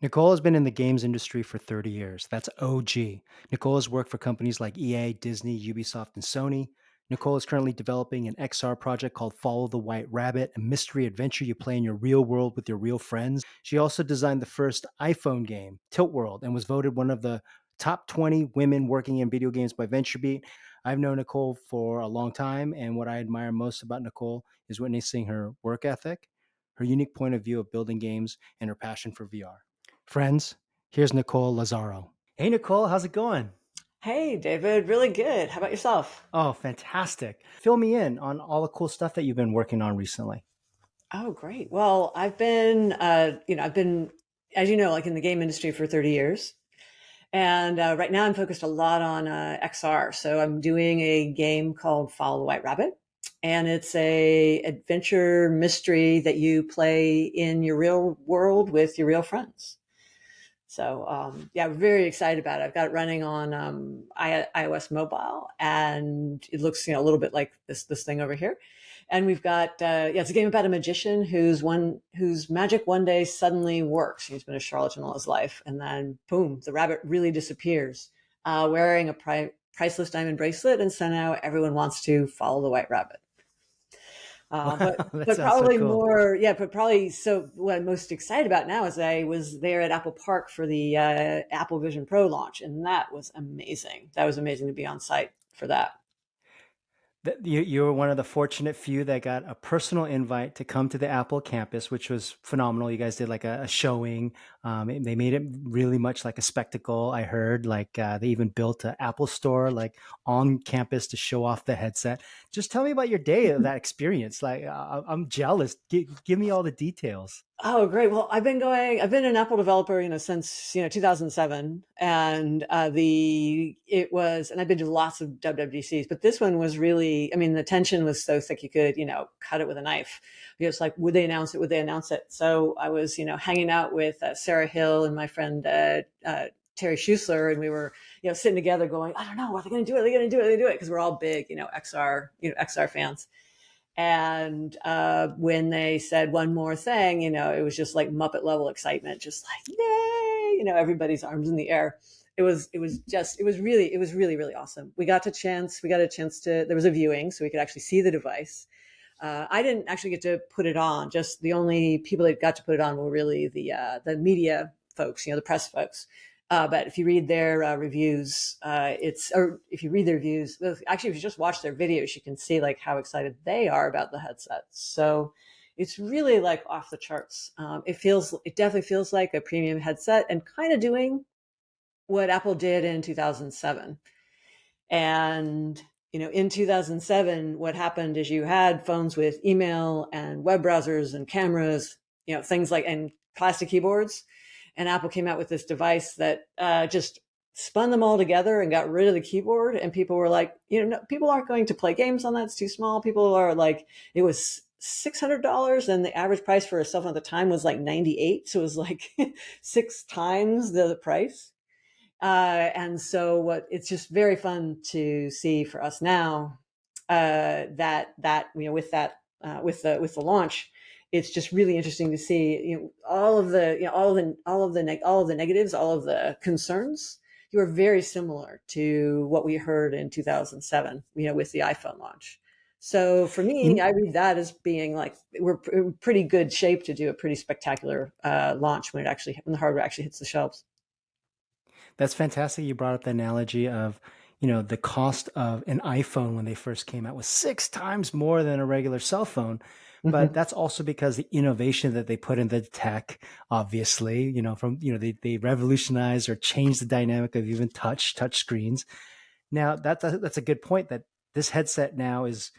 Nicole has been in the games industry for 30 years. That's OG. Nicole has worked for companies like EA, Disney, Ubisoft, and Sony. Nicole is currently developing an XR project called Follow the White Rabbit, a mystery adventure you play in your real world with your real friends. She also designed the first iPhone game, Tilt World, and was voted one of the top 20 women working in video games by VentureBeat. I've known Nicole for a long time, and what I admire most about Nicole is witnessing her work ethic, her unique point of view of building games, and her passion for VR. Friends, here's Nicole Lazzaro. Hey, Nicole, how's it going? Hey, David, really good. How about yourself? Oh, fantastic. Fill me in on all the cool stuff that you've been working on recently. Oh, great. Well, I've been, as you know, like in the game industry for 30 years. And right now I'm focused a lot on XR. So I'm doing a game called Follow the White Rabbit. And it's a adventure mystery that you play in your real world with your real friends. So yeah, we're very excited about it. I've got it running on iOS mobile, and it looks a little bit like this thing over here. And we've got yeah, it's a game about a magician whose magic one day suddenly works. He's been a charlatan all his life, and then boom, the rabbit really disappears, wearing a priceless diamond bracelet, and so now everyone wants to follow the white rabbit. Uh, but Wow, that but sounds so probably cool. more, yeah. But probably so. What I'm most excited about now is I was there at Apple Park for the Apple Vision Pro launch, and that was amazing. That was amazing to be on site for that. You were one of the fortunate few that got a personal invite to come to the Apple campus, which was phenomenal. You guys did like a showing. They made it really much like a spectacle. I heard like they even built an Apple store like on campus to show off the headset. Just tell me about your day of that experience. Like I'm jealous. Give me all the details. Oh, great. Well, I've been an Apple developer, since, 2007. And and I've been to lots of WWDCs, but this one was really, I mean, the tension was so thick you could, cut it with a knife. It's like, would they announce it? Would they announce it? So I was, hanging out with Sarah Hill and my friend, Terry Schusler, and we were, sitting together going, I don't know, are they going to do it? Are they going to do it? Are they do it? Because we're all big, XR fans. And when they said one more thing, it was just like Muppet level excitement, just like yay! Everybody's arms in the air. It was really, really awesome. We got a chance to. There was a viewing, so we could actually see the device. I didn't actually get to put it on. Just the only people that got to put it on were really the media folks, the press folks. But if you read their reviews, or if you read their reviews, well, actually, if you just watch their videos, you can see like how excited they are about the headset. So it's really like off the charts. It definitely feels like a premium headset and kind of doing what Apple did in 2007. And, in 2007, what happened is you had phones with email and web browsers and cameras, things like, and plastic keyboards. And Apple came out with this device that just spun them all together and got rid of the keyboard. And people were like, no, people aren't going to play games on that. It's too small. People are like, it was $600, and the average price for a cell phone at the time was like 98. So it was like six times the price. And so what it's just very fun to see for us now, that with the launch, it's just really interesting to see all of the all of the negatives, all of the concerns. You are very similar to what we heard in 2007, with the iPhone launch. So for me, In, I read that as being like we're in pretty good shape to do a pretty spectacular launch when the hardware actually hits the shelves. that's fantastic. You brought up the analogy of, the cost of an iPhone when they first came out was six times more than a regular cell phone. But Mhm. that's also because the innovation that they put in the tech, obviously, they revolutionized or changed the dynamic of even touch screens. Now that's a good point that this headset now is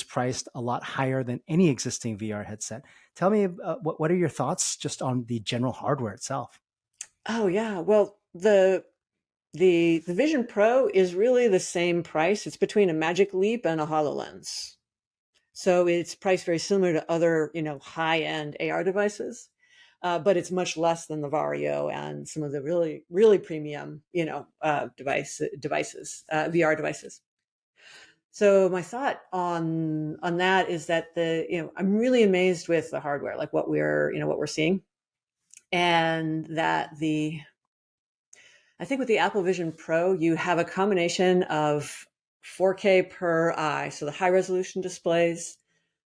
priced a lot higher than any existing VR headset. Tell me, what are your thoughts just on the general hardware itself? Oh yeah. Well, the Vision Pro is really the same price. It's between a Magic Leap and a HoloLens. So it's priced very similar to other, high-end AR devices. But it's much less than the Vario and some of the really, really premium, devices, VR devices. So my thought on that is that I'm really amazed with the hardware, like what we're seeing. and that the I think with the Apple Vision Pro, you have a combination of 4K per eye, so the high resolution displays,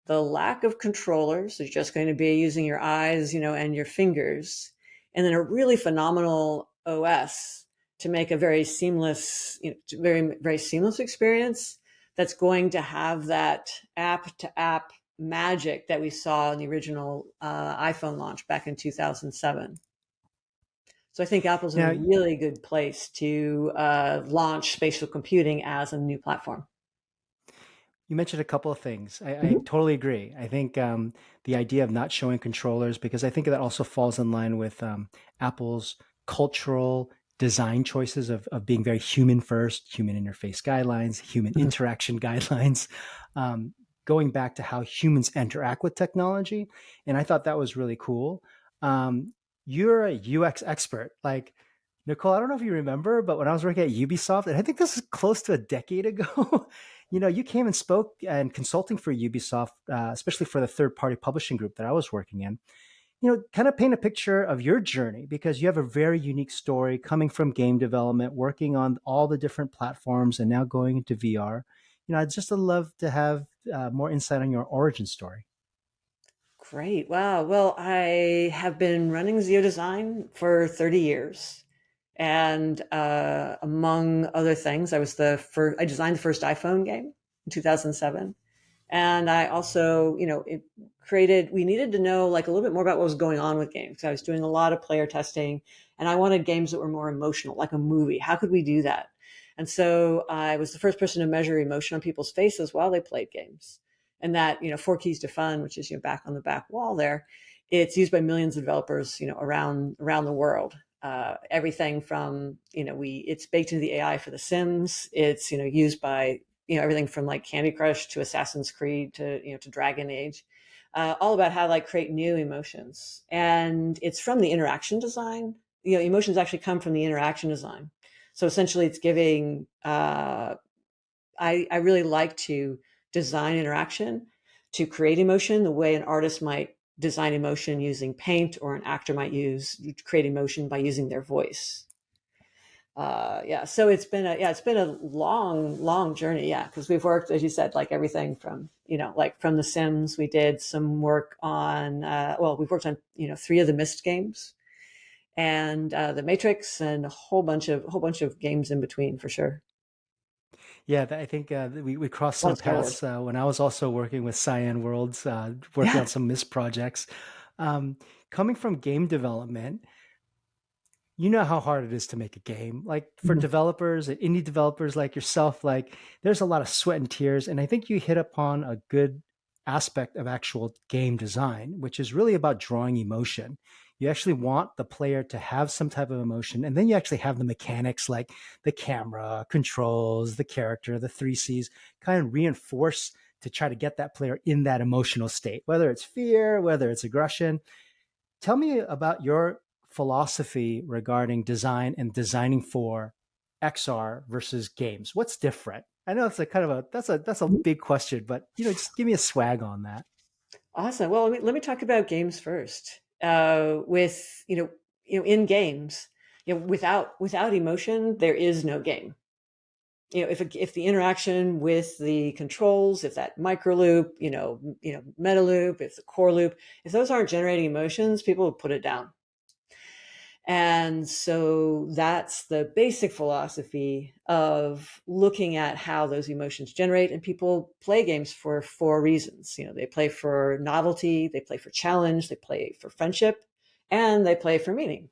the lack of controllers, so you're just going to be using your eyes, and your fingers, and then a really phenomenal OS to make a very seamless, very, very seamless experience that's going to have that app to app magic that we saw in the original iPhone launch back in 2007. So I think Apple's in a Now, really good place to launch spatial computing as a new platform. you mentioned a couple of things. I Mhm. totally agree. I think the idea of not showing controllers, because I think that also falls in line with Apple's cultural design choices of being very human first, human interface guidelines, human Mhm. interaction guidelines, um, going back to how humans interact with technology. And I thought that was really cool. You're a UX expert. Like, Nicole, I don't know if you remember, but when I was working at Ubisoft, and I think this is close to a decade ago, you came and spoke and consulting for Ubisoft, especially for the third party publishing group that I was working in. Kind of paint a picture of your journey because you have a very unique story coming from game development, working on all the different platforms, and now going into VR. I'd just love to have more insight on your origin story. Great. Wow. Well, I have been running XEO Design for 30 years. And among other things, I designed the first iPhone game in 2007. And I also, we needed to know like a little bit more about what was going on with games. I was doing a lot of player testing and I wanted games that were more emotional, like a movie. How could we do that? And so I was the first person to measure emotion on people's faces while they played games. And that, four keys to fun, which is, back on the back wall there, it's used by millions of developers, around the world. Everything from, it's baked into the AI for The Sims. It's, used by everything from like Candy Crush to Assassin's Creed to to Dragon Age, all about how to like create new emotions. And it's from the interaction design. Emotions actually come from the interaction design. So essentially, it's giving. I really like to design interaction to create emotion the way an artist might design emotion using paint, or an actor might use create emotion by using their voice. Yeah, so it's been a long journey. Yeah, because we've worked, as you said, like everything from like from The Sims. We did some work on we've worked on three of the Myst games, and the Matrix, and a whole bunch of games in between for sure. Yeah, I think we crossed A lot some of Star Wars. paths when I was also working with Cyan Worlds, working Yeah. on some Mist projects. Um, Coming from game development, you know how hard it is to make a game. Like for Mhm. developers and indie developers like yourself, like there's a lot of sweat and tears. And I think you hit upon a good aspect of actual game design, which is really about drawing emotion. You actually want the player to have some type of emotion, and then you actually have the mechanics like the camera, controls, the character, the three C's kind of reinforce to try to get that player in that emotional state, whether it's fear, whether it's aggression. Tell me about your philosophy regarding design and designing for XR versus games. What's different? I know it's a kind of a big question, but just give me a swag on that. Awesome. Well, let me talk about games first. With in games, without emotion, there is no game. If the interaction with the controls, if that micro loop, meta loop, if the core loop, if those aren't generating emotions, people will put it down. And so that's the basic philosophy of looking at how those emotions generate. And people play games for four reasons. They play for novelty, they play for challenge, they play for friendship, and they play for meaning.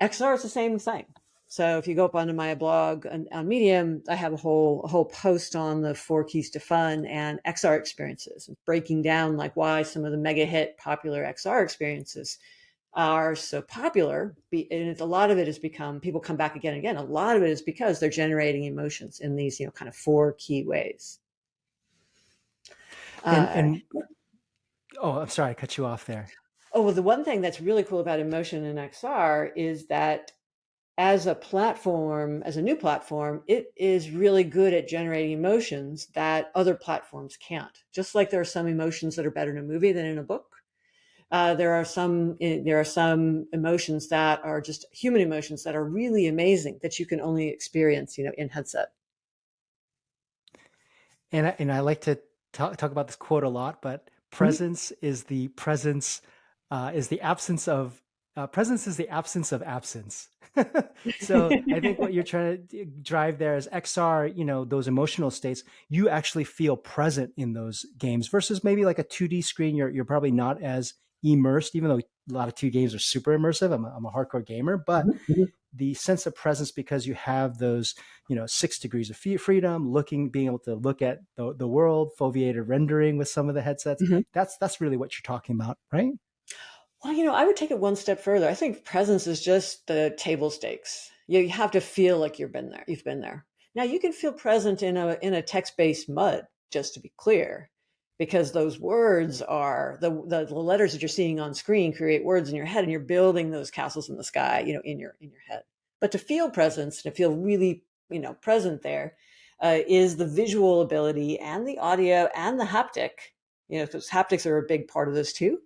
XR is the same thing. So if you go up onto my blog on Medium, I have a whole post on the four keys to fun and XR experiences, breaking down like why some of the mega hit popular XR experiences are so popular. And a lot of it has become, people come back again and again. A lot of it is because they're generating emotions in these kind of four key ways. And Uh, and oh, I'm sorry, I cut you off there. oh, well, the one thing that's really cool about emotion in XR is that as a platform, as a new platform, it is really good at generating emotions that other platforms can't. Just like there are some emotions that are better in a movie than in a book, There are some emotions that are just human emotions that are really amazing that you can only experience, in headset. And I like to talk about this quote a lot, but Mhm. presence is the absence of absence. So I think what you're trying to drive there is XR, those emotional states, you actually feel present in those games versus maybe like a 2D screen. You're probably not as immersed, even though a lot of 2 games are super immersive. I'm a hardcore gamer, but Mhm, mhm, the sense of presence because you have those 6 degrees of freedom, being able to look at the world, foveated rendering with some of the headsets. mhm. That's really what you're talking about, right? Well, I would take it one step further. I think presence is just the table stakes. You have to feel like you've been there. You've been there. Now you can feel present in a text-based mud, just to be clear, because those words are the letters that you're seeing on screen create words in your head, and you're building those castles in the sky, in your head. But to feel presence, to feel really, present there, is the visual ability and the audio and the haptic. Because haptics are a big part of this too,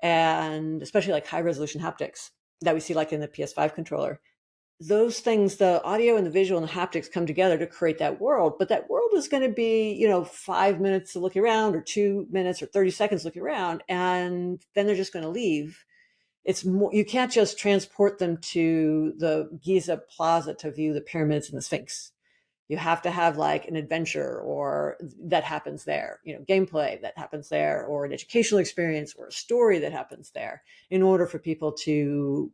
and especially like high resolution haptics that we see like in the PS5 controller. Those things, the audio and the visual and the haptics come together to create that world, but that world is going to be, 5 minutes to look around or 2 minutes or 30 seconds looking around, and then they're just going to leave. It's more, you can't just transport them to the Giza Plaza to view the pyramids and the Sphinx. You have to have like an adventure or that happens there, gameplay that happens there, or an educational experience or a story that happens there in order for people to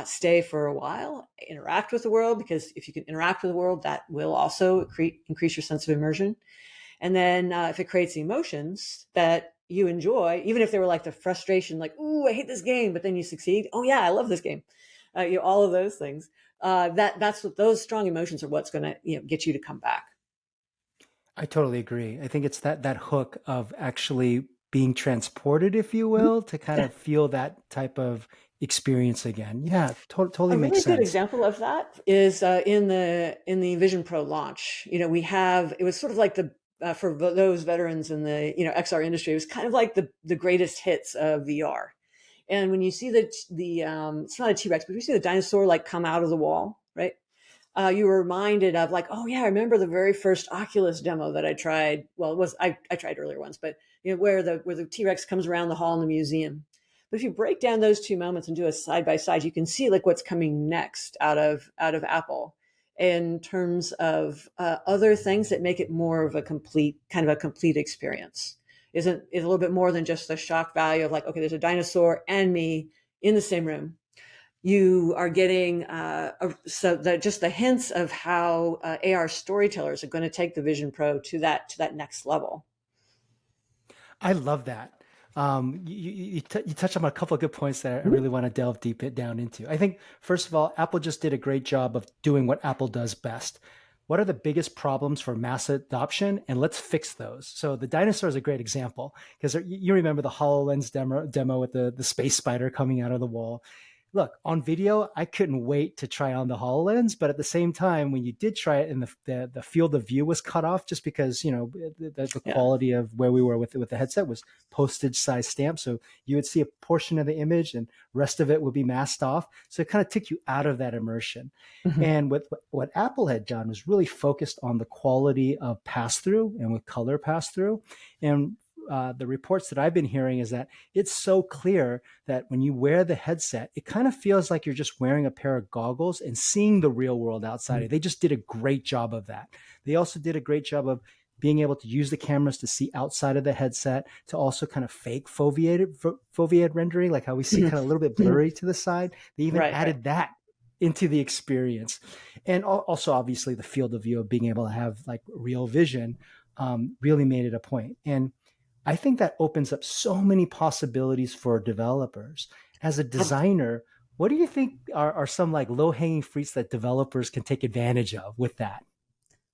stay for a while, interact with the world, because if you can interact with the world, that will also increase your sense of immersion. And then if it creates emotions that you enjoy, even if they were like the frustration, like, ooh, I hate this game, but then you succeed. Oh yeah, I love this game. All of those things. That's what those strong emotions are what's going to get you to come back. I totally agree. I think it's that hook of actually being transported, if you Mhm. will, to kind of feel that type of experience again. Yeah, totally A makes really good sense. example of that is in the Vision Pro launch. We have it was sort of like the for those veterans in the XR industry, it was kind of like the greatest hits of VR. And when you see the it's not a T-Rex, but you see the dinosaur like come out of the wall, right? You were reminded of like, oh yeah, I remember the very first Oculus demo that I tried. Well, it was I tried earlier ones, but where the T-Rex comes around the hall in the museum. But if you break down those two moments and do a side by side, you can see like what's coming next out of Apple in terms of other things that make it more of a complete experience. Is a little bit more than just the shock value of like, okay, there's a dinosaur and me in the same room. You are getting just the hints of how AR storytellers are going to take the Vision Pro to that next level. I love that. You touched on a couple of good points that I Mhm. really want to delve down into. I think, first of all, Apple just did a great job of doing what Apple does best. What are the biggest problems for mass adoption? And let's fix those. So the dinosaur is a great example because you remember the HoloLens demo with the space spider coming out of the wall. Look, on video, I couldn't wait to try on the HoloLens, but at the same time, when you did try it and the field of view was cut off just because, the Yeah. quality of where we were with the headset was postage size stamp. So you would see a portion of the image and rest of it would be masked off. So it kind of took you out of that immersion. Mhm. And what Apple had done was really focused on the quality of pass through and with color pass through. And the reports that I've been hearing is that it's so clear that when you wear the headset, it kind of feels like you're just wearing a pair of goggles and seeing the real world outside. They just did a great job of that. They also did a great job of being able to use the cameras to see outside of the headset to also kind of fake foveated rendering, like how we see Mhm. kind of a little bit Mhm. blurry to the side. They even Right, right. added that into the experience. And also, obviously, the field of view of being able to have like real vision really made it a point. And I think that opens up so many possibilities for developers. As a designer, what do you think are some like low hanging fruits that developers can take advantage of with that?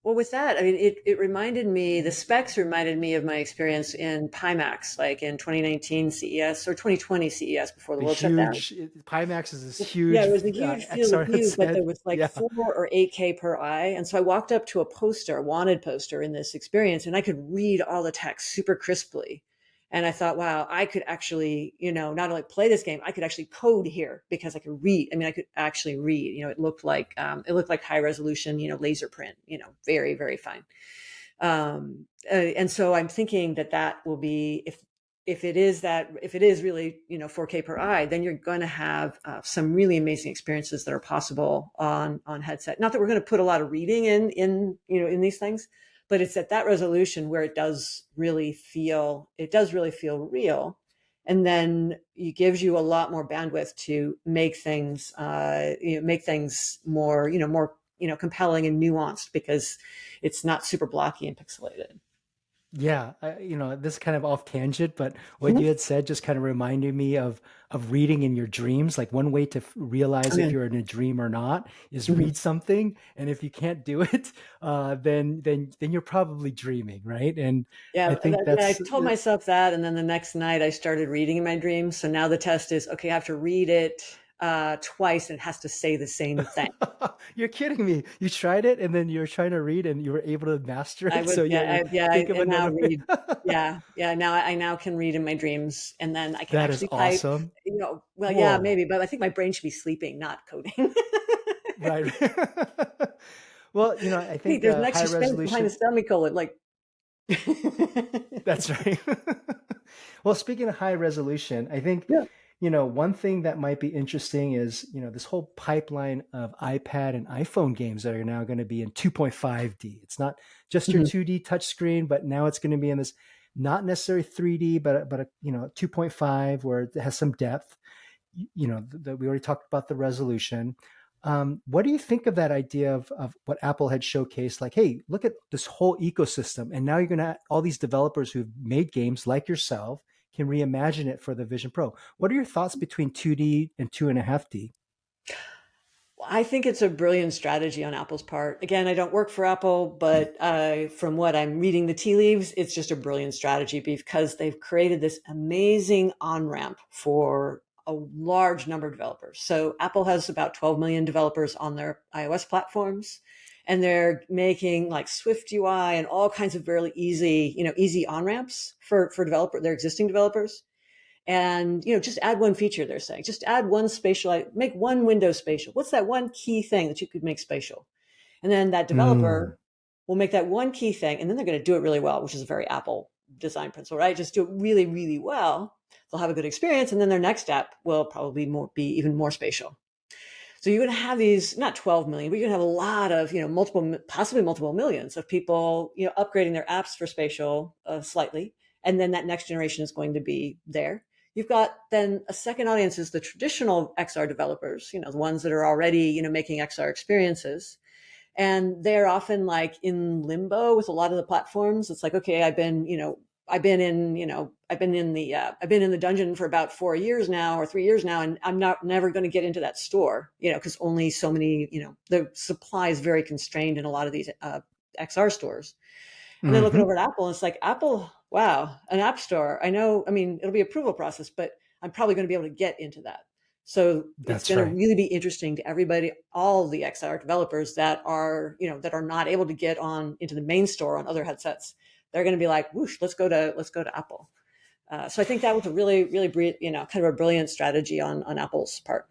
Well, with that, I mean, it reminded me, the specs reminded me of my experience in Pimax, like in 2019 CES or 2020 CES before the The world shut down. huge Pimax is this Yeah, huge it was a huge field of XR view, but headset. there was like Yeah. 4 or 8K per eye. And so I walked up to a poster, a wanted poster in this experience, and I could read all the text super crisply. And I thought, wow, I could actually, not only play this game, I could actually code here because I could read. I mean, I could actually read. It looked like high resolution, laser print. Very, very fine. And so I'm thinking that that will be, if it is really 4K per eye, then you're going to have some really amazing experiences that are possible on headset. Not that we're going to put a lot of reading in these things, but it's at that resolution where it does really feel real. And then it gives you a lot more bandwidth to make things more compelling and nuanced, because it's not super blocky and pixelated. Yeah, this is kind of off tangent, but what you Mhm. had said just kind of reminded me of reading in your dreams. Like one way to realize if Okay. you're in a dream or not is Mhm. read something, and if you can't do it, then you're probably dreaming, right? And I Yeah, think yeah, I that's told myself that, and then the next night I started reading in my dreams. So now the test is, okay, I have to read it twice, and it has to say the same thing. you're kidding me. You tried it, and then you're trying to read, and you were able to master I it. would, So you yeah, had to think of I now another way. read. Yeah, yeah. Now I now can read in my dreams, and then I can That is actually type. awesome. Well, yeah, Whoa. maybe, but I think my brain should be sleeping, not coding. Right. Well, I Wait, think there's an high extra space behind the resolution. semicolon. Like, That's right. Well, speaking of high resolution, I think, yeah. one thing that might be interesting is, this whole pipeline of iPad and iPhone games that are now going to be in 2.5D. It's not just your Mhm. 2D touchscreen, but now it's going to be in this not necessarily 3D, but 2.5 where it has some depth. We already talked about the resolution. What do you think of that idea of what Apple had showcased? Like, hey, look at this whole ecosystem, and now you're going to all these developers who've made games like yourself can reimagine it for the Vision Pro. What are your thoughts between 2D and 2.5D? I think it's a brilliant strategy on Apple's part. Again, I don't work for Apple, but from what I'm reading the tea leaves, it's just a brilliant strategy because they've created this amazing on ramp for a large number of developers. So Apple has about 12 million developers on their iOS platforms, and they're making like Swift UI and all kinds of really easy on ramps for their existing developers. And just add one feature, they're saying, just add one spatial, make one window spatial. What's that one key thing that you could make spatial? And then that Mm, developer will make that one key thing, and then they're going to do it really well, which is a very Apple design principle, right? Just do it really, really well. They'll have a good experience, and then their next app will probably be even more spatial. So you're going to have these, not 12 million, but you're going to have a lot of, possibly multiple millions of people, upgrading their apps for spatial slightly. And then that next generation is going to be there. You've got then a second audience is the traditional XR developers, the ones that are already, making XR experiences. And they're often like in limbo with a lot of the platforms. It's like, okay, I've been in the dungeon for about 4 years now or 3 years now, and I'm not never going to get into that store, because only so many, the supply is very constrained in a lot of these XR stores. And then looking hmm. over at Apple, and it's like, Apple, wow, an app store. I know, I mean, it'll be approval process, but I'm probably going to be able to get into that. So it's That's going to right. really be interesting to everybody, all the XR developers that are not able to get on into the main store on other headsets. They're going to be like, whoosh, let's go to Apple. So I think that was a really, really, kind of a brilliant strategy on Apple's part.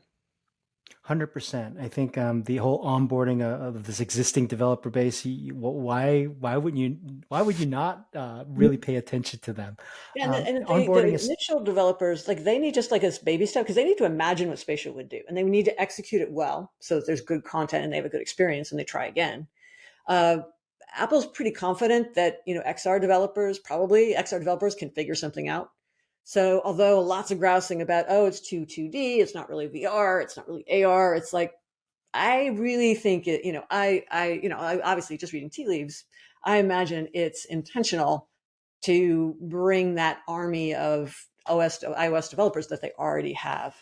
100%. I think the whole onboarding of this existing developer base. Why would you not really pay attention to them? Yeah, and Onboarding the is initial developers, like, they need just like a baby step, because they need to imagine what spatial would do, and they need to execute it well so that there's good content and they have a good experience and they try again. Uh, Apple's pretty confident that XR developers can figure something out. So although lots of grousing about, oh, it's too 2D, it's not really VR, it's not really AR, it's like, I really think it, I obviously, just reading tea leaves, I imagine it's intentional to bring that army of iOS developers that they already have.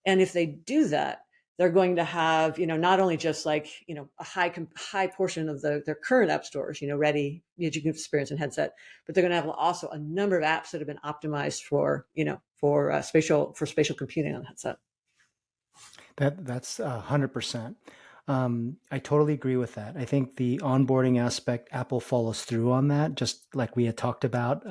And if they do that, they're going to have, not only just like, a high portion of their current app stores, ready, you can experience in headset, but they're going to have also a number of apps that have been optimized for spatial computing on the headset. that's 100%. I totally agree with that. I think the onboarding aspect, Apple follows through on that, just like we had talked about.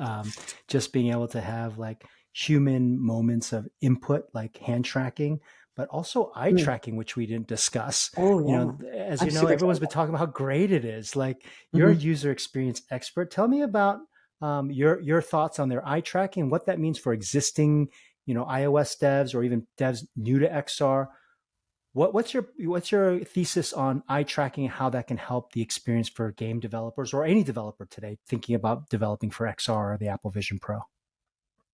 Just being able to have like human moments of input, like hand tracking, but also eye Mm. tracking, which we didn't discuss. Oh You yeah, know, as I'm you know, super everyone's excited. been talking about how great it is. Like you're a Mhm. user experience expert. Tell me about your thoughts on their eye tracking, what that means for existing, iOS devs or even devs new to XR. What's your thesis on eye tracking and how that can help the experience for game developers or any developer today thinking about developing for XR or the Apple Vision Pro?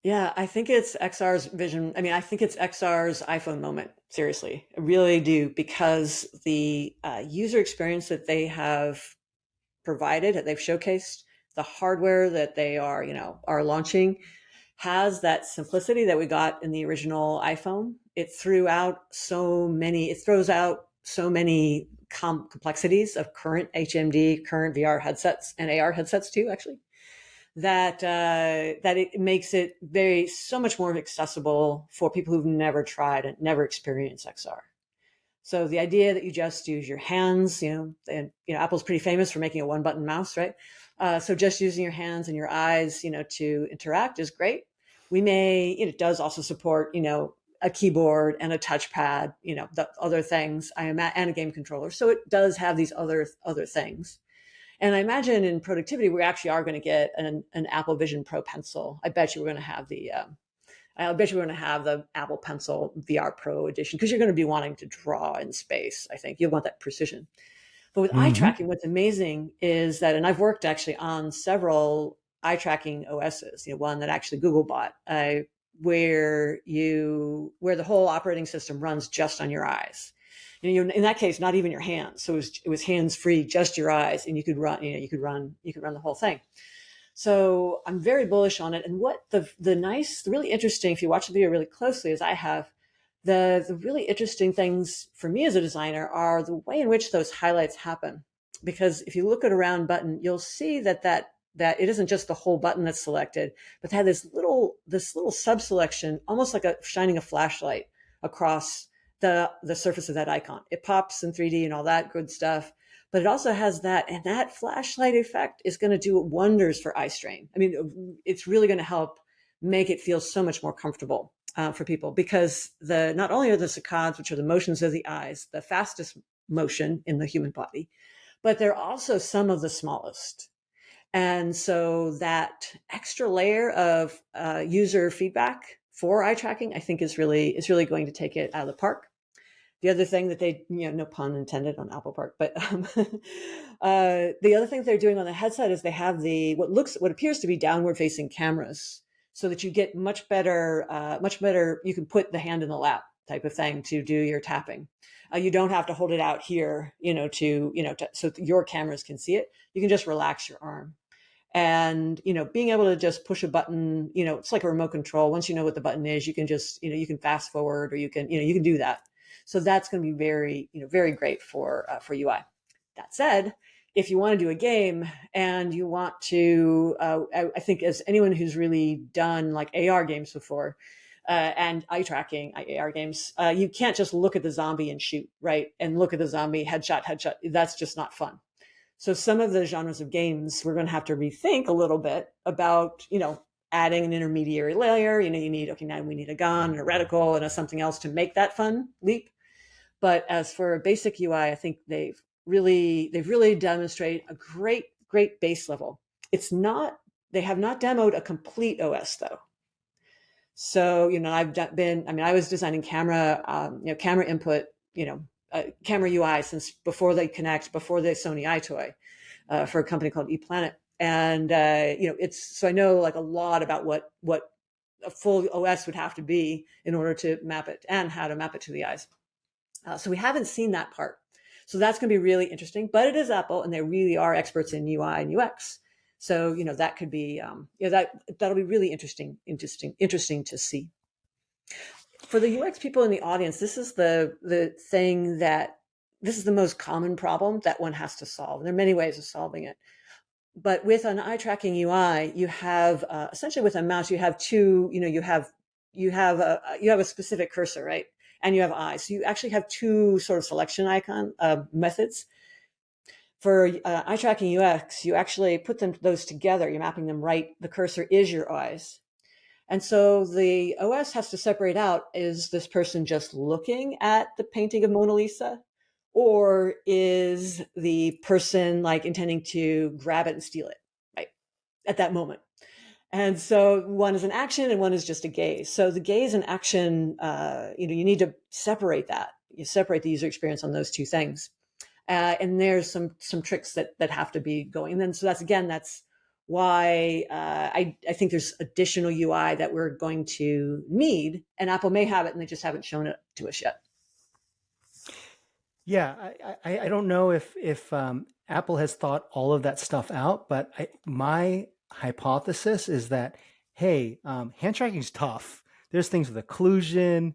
Yeah, I think it's XR's vision. I mean, I think it's XR's iPhone moment. Seriously, I really do, because the user experience that they have provided, that they've showcased, the hardware that they are, are launching, has that simplicity that we got in the original iPhone. It throws out so many complexities of current HMD, current VR headsets, and AR headsets too, actually, that it makes it so much more accessible for people who've never tried and never experienced XR. So the idea that you just use your hands, and Apple's pretty famous for making a one button mouse, right? So just using your hands and your eyes, to interact is great. It does also support, a keyboard and a touchpad, the other things, and a game controller. So it does have these other things. And I imagine in productivity, we actually are going to get an Apple Vision Pro pencil. I bet you we're going to have the Apple Pencil VR Pro edition, because you're going to be wanting to draw in space. I think you'll want that precision. But with eye Mm-hmm. tracking, what's amazing is that, and I've worked actually on several eye tracking OSs. One that actually Google bought, where the whole operating system runs just on your eyes. In that case, not even your hands. So it was hands free, just your eyes, and you could run. You could run the whole thing. So I'm very bullish on it. And what the really interesting, if you watch the video really closely, as I have, the really interesting things for me as a designer are the way in which those highlights happen. Because if you look at a round button, you'll see that it isn't just the whole button that's selected, but they have this little sub-selection, almost like shining a flashlight across the surface of that icon. It pops in 3D and all that good stuff, but it also has that, and that flashlight effect is going to do wonders for eye strain. I mean, it's really going to help make it feel so much more comfortable for people, because not only are the saccades, which are the motions of the eyes, the fastest motion in the human body, but they're also some of the smallest. And so that extra layer of user feedback for eye tracking, I think, is really going to take it out of the park. The other thing that no pun intended on Apple Park, but the other thing they're doing on the headset is they have what appears to be downward facing cameras, so that you get much better. You can put the hand in the lap type of thing to do your tapping. You don't have to hold it out here, so your cameras can see it. You can just relax your arm. And being able to just push a button, it's like a remote control. Once you know what the button is, you can just you can fast forward, or you can do that. So that's going to be very great for UI. That said, if you want to do a game and you want to, I think, as anyone who's really done like AR games before, and eye tracking AR games, you can't just look at the zombie and shoot, right, and look at the zombie headshot. That's just not fun. So some of the genres of games, we're going to have to rethink a little bit about, adding an intermediary layer. Now we need a gun and a reticle and something else to make that fun leap. But as for basic UI, I think they've really demonstrated a great base level. They have not demoed a complete OS though. So, I was designing camera input, camera UI since before they connect, before the Sony iToy, for a company called ePlanet. And, so I know like a lot about what a full OS would have to be in order to map it, and how to map it to the eyes. So we haven't seen that part. So that's going to be really interesting, but it is Apple, and they really are experts in UI and UX. So, that could be, that'll be really interesting to see. For the UX people in the audience, this is the most common problem that one has to solve. And there are many ways of solving it. But with an eye tracking UI, you have essentially with a mouse, you have two, you have a specific cursor, right? and you have eyes. So you actually have two sort of selection icon methods. For eye tracking UX, you actually put those together. You're mapping them right. The cursor is your eyes. And so the OS has to separate out, is this person just looking at the painting of Mona Lisa? Or is the person like intending to grab it and steal it, right? At that moment. And so one is an action and one is just a gaze. So the gaze and action, you need to separate that. You separate the user experience on those two things. And there's some tricks that have to be going. And then so that's why I think there's additional UI that we're going to need, and Apple may have it, and they just haven't shown it to us yet. Yeah, I don't know if Apple has thought all of that stuff out, but my hypothesis is that, hey, hand tracking is tough. There's things with occlusion,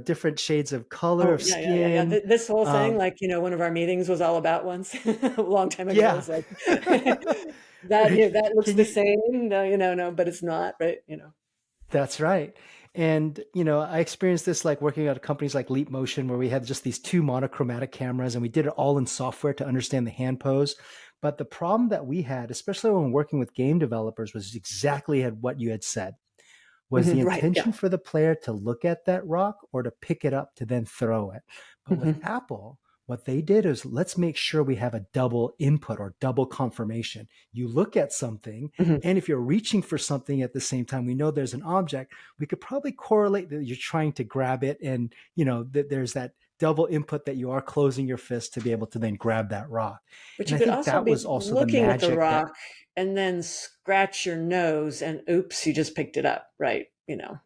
different shades of color Oh of yeah. skin. This whole thing, Um, like one of our meetings was all about once a long time ago. yeah. It's like that looks Can the you? same, no, but it's not, right. That's right. And, I experienced this like working at companies like Leap Motion, where we had just these two monochromatic cameras and we did it all in software to understand the hand pose. But the problem that we had, especially when working with game developers, was exactly what you had said, was the Right, yeah. intention for the player to look at that rock or to pick it up to then throw it. But with Hmm. Apple, what they did is, let's make sure we have a double input or double confirmation. You look at something, Hmm. and if you're reaching for something at the same time, we know there's an object, we could probably correlate that you're trying to grab it, and that there's that double input that you are closing your fist to be able to then grab that rock. But And you I could think also that be was also the looking at the magic that. rock and then scratch your nose and oops, you just picked it up, right? Yeah.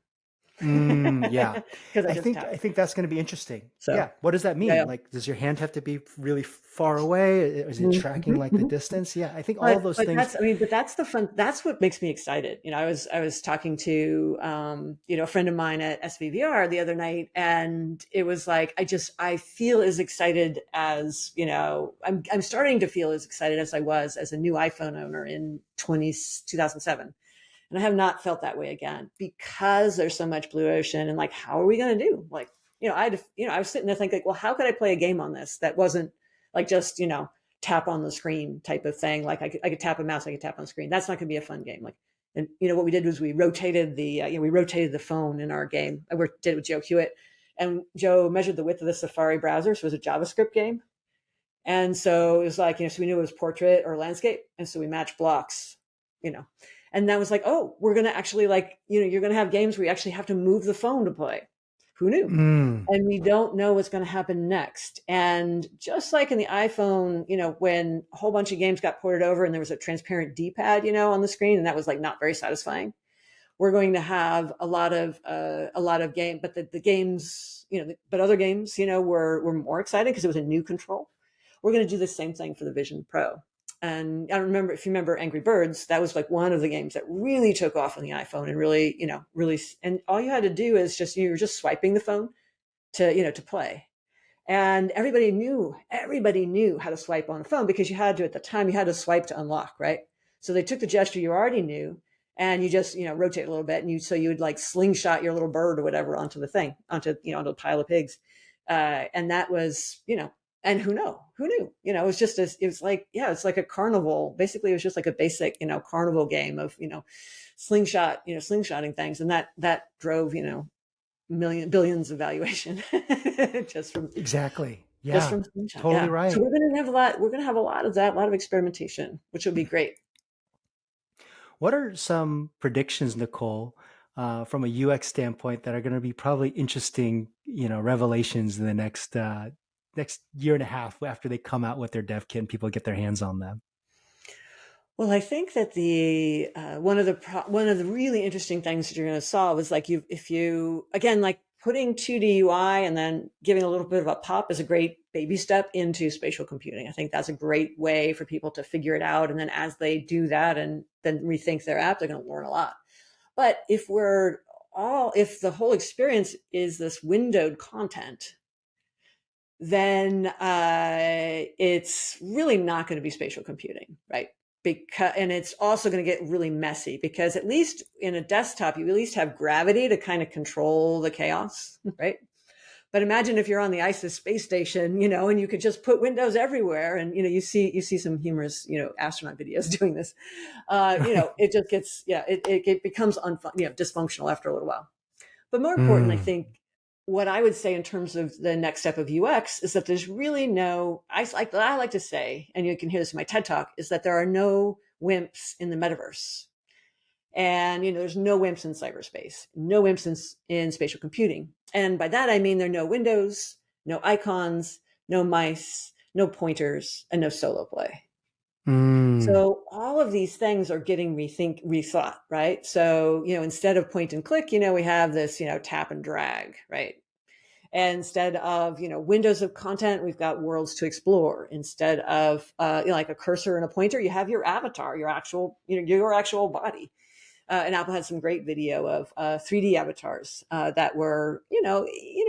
Because I I just think tapped. I think that's going to be interesting. So Yeah. What does that yeah, mean? Like, does your hand have to be really far away? Is it tracking like the yeah. distance? Yeah. I think all of But those things. that's the fun. That's what makes me excited. I was talking to a friend of mine at SVVR the other night, and it was like I feel as excited as I'm starting to feel as excited as I was as a new iPhone owner in 2007. And I have not felt that way again because there's so much blue ocean, and like, how are we going to do? Like, I was sitting there thinking, like, well, how could I play a game on this that wasn't like just, tap on the screen type of thing? Like I could tap a mouse, I could tap on the screen. That's not going to be a fun game. Like, and what we did was we rotated the phone in our game. Did it with Joe Hewitt, and Joe measured the width of the Safari browser. So it was a JavaScript game. And so it was like, so we knew it was portrait or landscape. And so we matched blocks, you know, and that was like, oh, we're going to actually like, you're going to have games where you actually have to move the phone to play. Who knew? Mm, And we don't know what's going to happen next. And just like in the iPhone, when a whole bunch of games got ported over and there was a transparent D-pad, on the screen, and that was like not very satisfying. We're going to have a lot of game, but the games, but other games, were more exciting because it was a new control. We're going to do the same thing for the Vision Pro. And I remember, if you remember Angry Birds, that was like one of the games that really took off on the iPhone and really, and all you had to do is you were just swiping the phone to play. And everybody knew how to swipe on the phone because at the time you had to swipe to unlock, right? So they took the gesture you already knew and you just, rotate a little bit, and so you would like slingshot your little bird or whatever onto the thing, onto a pile of pigs. And that was, and who knew, it was like, yeah, it's like a carnival. Basically, it was just like a basic, carnival game of, slingshotting things. And that drove, billions of valuation just from exactly. just Yeah. from slingshot. Totally Yeah. So right. we're gonna have a lot of that, a lot of experimentation, which will be great. What are some predictions, Nicole, from a UX standpoint, that are going to be probably interesting, revelations in the next year and a half after they come out with their dev kit and people get their hands on them? Well, I think that the one of the really interesting things that you're going to solve is like if you again like putting 2D UI and then giving a little bit of a pop is a great baby step into spatial computing. I think that's a great way for people to figure it out, and then as they do that and then rethink their app, they're going to learn a lot. But if the whole experience is this windowed content, then it's really not going to be spatial computing, right? And it's also going to get really messy because at least in a desktop, you at least have gravity to kind of control the chaos, right? But imagine if you're on the ISIS space station, and you could just put windows everywhere, and you see some humorous, astronaut videos doing this. Right. It just gets, yeah, it becomes dysfunctional after a little while. But more important, I Mm. think what I would say in terms of the next step of UX is that there's really no, I like to say, and you can hear this in my TED talk, is that there are no wimps in the metaverse. And, there's no wimps in cyberspace, no wimps in spatial computing. And by that, I mean, there are no windows, no icons, no mice, no pointers, and no solo play. Mm. So all of these things are getting rethought, right? So, instead of point and click, we have this, tap and drag, right? And instead of, windows of content, we've got worlds to explore. Instead of, like a cursor and a pointer, you have your avatar, your actual body. And Apple had some great video of 3D avatars that were,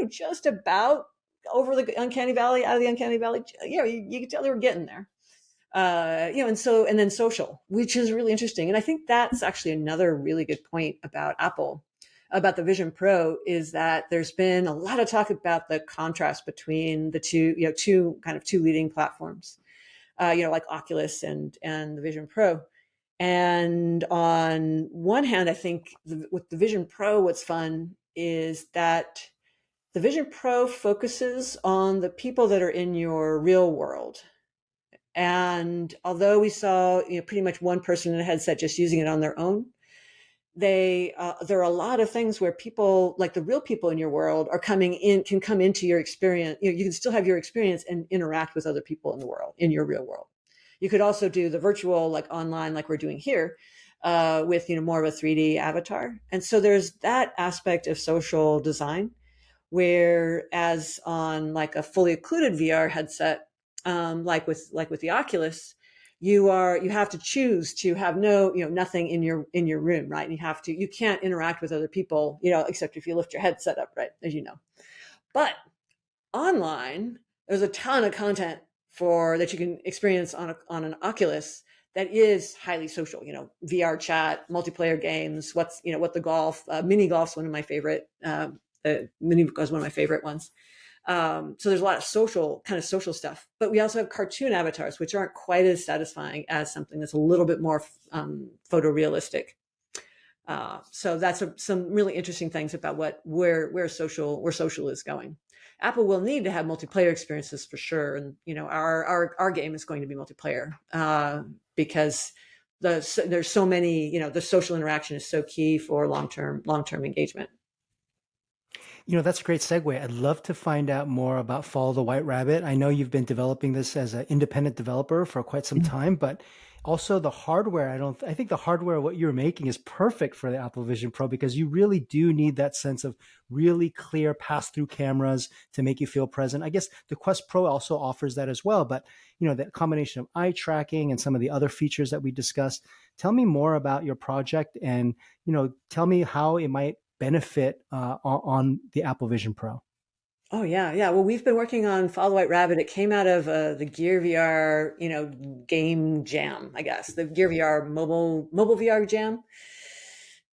just about over the uncanny valley, out of the uncanny valley. You could tell they were getting there. And then social, which is really interesting. And I think that's actually another really good point about Apple, about the Vision Pro, is that there's been a lot of talk about the contrast between the two leading platforms, like Oculus and the Vision Pro. And on one hand, I think with the Vision Pro, what's fun is that the Vision Pro focuses on the people that are in your real world. And although we saw, pretty much one person in a headset just using it on their own, there are a lot of things where people, like the real people in your world, can come into your experience. You can still have your experience and interact with other people in the world, in your real world. You could also do the virtual, like online, like we're doing here, with more of a 3D avatar. And so there's that aspect of social design, whereas on like a fully occluded VR headset, like with the Oculus, you have to choose to have nothing in your room, right? And you can't interact with other people, except if you lift your headset up, right, as you know. But online, there's a ton of content for that you can experience on an Oculus that is highly social. VR chat, multiplayer games. What the golf, mini golf's one of my favorite. Mini golf is one of my favorite ones. So there's a lot of social stuff, but we also have cartoon avatars, which aren't quite as satisfying as something that's a little bit more photorealistic. So that's some really interesting things about where social is going. Apple will need to have multiplayer experiences for sure, and our game is going to be multiplayer because there's so many. The social interaction is so key for long-term engagement. That's a great segue. I'd love to find out more about Follow the White Rabbit. I know you've been developing this as an independent developer for quite some time, but also the hardware. I think the hardware, what you're making is perfect for the Apple Vision Pro because you really do need that sense of really clear pass-through cameras to make you feel present. I guess the Quest Pro also offers that as well, but that combination of eye tracking and some of the other features that we discussed. Tell me more about your project and, tell me how it might benefit on the Apple Vision Pro. Oh yeah, yeah. Well, we've been working on Follow the White Rabbit. It came out of the Gear VR, game jam, I guess. The Gear VR mobile VR jam,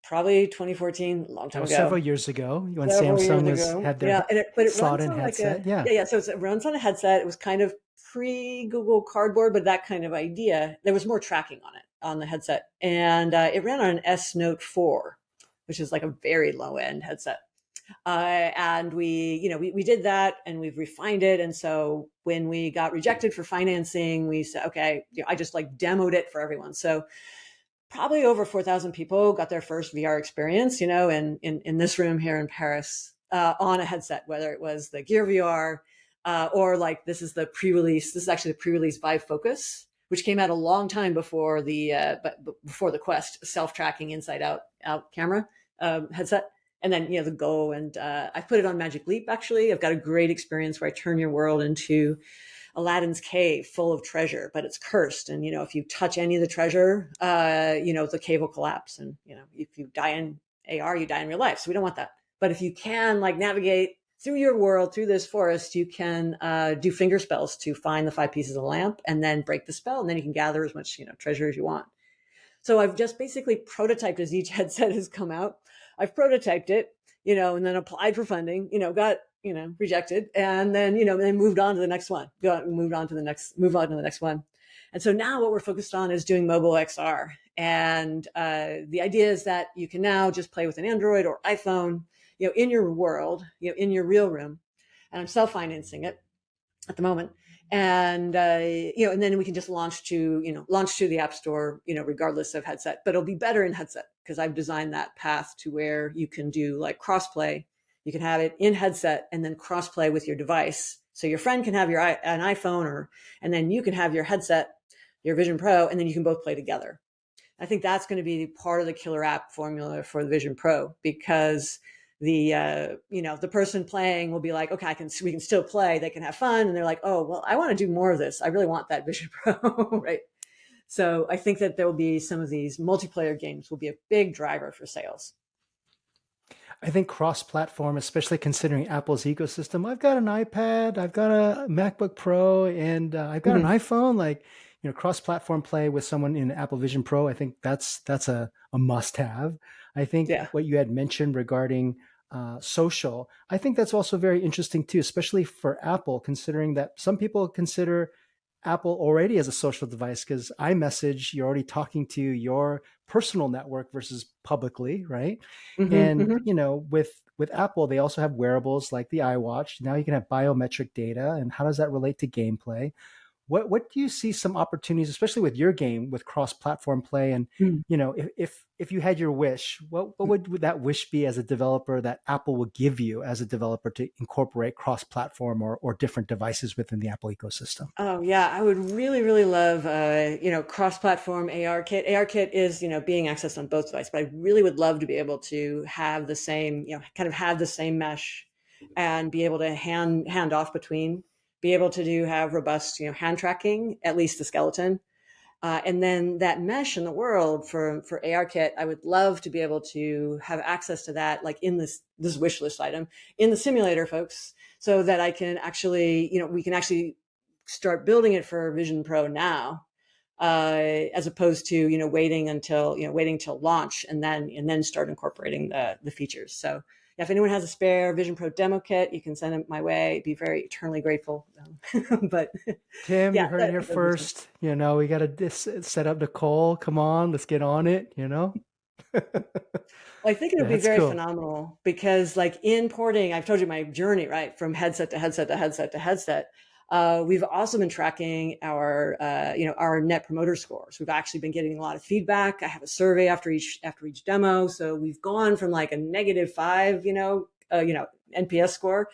probably 2014, a long That time was several ago. years ago when Several years Samsung ago. had Yeah, their but it runs slot-in on like headset. a Yeah. yeah, yeah. So it runs on a headset. It was kind of pre-Google Cardboard, but that kind of idea. There was more tracking on it on the headset, and it ran on an S Note 4, which is like a very low-end headset. And we did that, and we've refined it. And so when we got rejected for financing, we said, okay, I just like demoed it for everyone. So probably over 4,000 people got their first VR experience, in this room here in Paris, on a headset, whether it was the Gear VR, or like this is actually the pre-release Vive Focus, which came out a long time before before the Quest self-tracking inside out camera headset. And then, the Go, and I put it on Magic Leap. Actually, I've got a great experience where I turn your world into Aladdin's cave full of treasure, but it's cursed. And, if you touch any of the treasure, the cave will collapse. And, if you die in AR, you die in real life. So we don't want that. But if you can like navigate through your world, through this forest, you can do finger spells to find the 5 pieces of the lamp and then break the spell. And then you can gather as much, treasure as you want. So I've just basically prototyped as each headset has come out. I've prototyped it, and then applied for funding, got, rejected, and then then moved on to the next one, move on to the next one. And so now what we're focused on is doing mobile XR. And the idea is that you can now just play with an Android or iPhone, in your world, in your real room. And I'm self-financing it at the moment. And and then we can just launch to the App Store, regardless of headset. But it'll be better in headset because I've designed that path to where you can do like crossplay. You can have it in headset and then crossplay with your device. So your friend can have an iPhone, and then you can have your headset, your Vision Pro, and then you can both play together. I think that's going to be part of the killer app formula for the Vision Pro, because the person playing will be like, okay, we can still play. They can have fun. And they're like, oh, well, I want to do more of this. I really want that Vision Pro. Right. So I think that there will be some of these multiplayer games will be a big driver for sales. I think cross-platform, especially considering Apple's ecosystem. I've got an iPad, I've got a MacBook Pro, and I've got an iPhone. Like, cross-platform play with someone in Apple Vision Pro, I think that's a must-have. I think what you had mentioned regarding social, I think that's also very interesting too, especially for Apple, considering that some people consider Apple already as a social device, because iMessage, you're already talking to your personal network versus publicly, right? And with Apple, they also have wearables like the iWatch. Now you can have biometric data, and how does that relate to gameplay? What do you see some opportunities, especially with your game, with cross-platform play? And if you had your wish, what would that wish be as a developer that Apple would give you as a developer to incorporate cross-platform or different devices within the Apple ecosystem? Oh yeah, I would really, really love cross-platform ARKit. ARKit is being accessed on both devices, but I really would love to be able to have the same kind of have the same mesh and be able to hand off between, be able to have robust hand tracking, at least the skeleton. And then that mesh in the world for ARKit, I would love to be able to have access to that, like in this wish list item in the simulator, folks, so that I can actually, we can actually start building it for Vision Pro now, as opposed to waiting till launch and then start incorporating the features. So yeah, if anyone has a spare Vision Pro demo kit, you can send it my way. I'd be very eternally grateful. But Tim, yeah, you heard it here first. We got to set up Nicole. Come on, let's get on it. Well, I think it would be very phenomenal because, like, in porting, I've told you my journey, right, from headset to headset to headset to headset. We've also been tracking our net promoter scores. We've actually been getting a lot of feedback. I have a survey after each demo, so we've gone from like a -5, NPS score,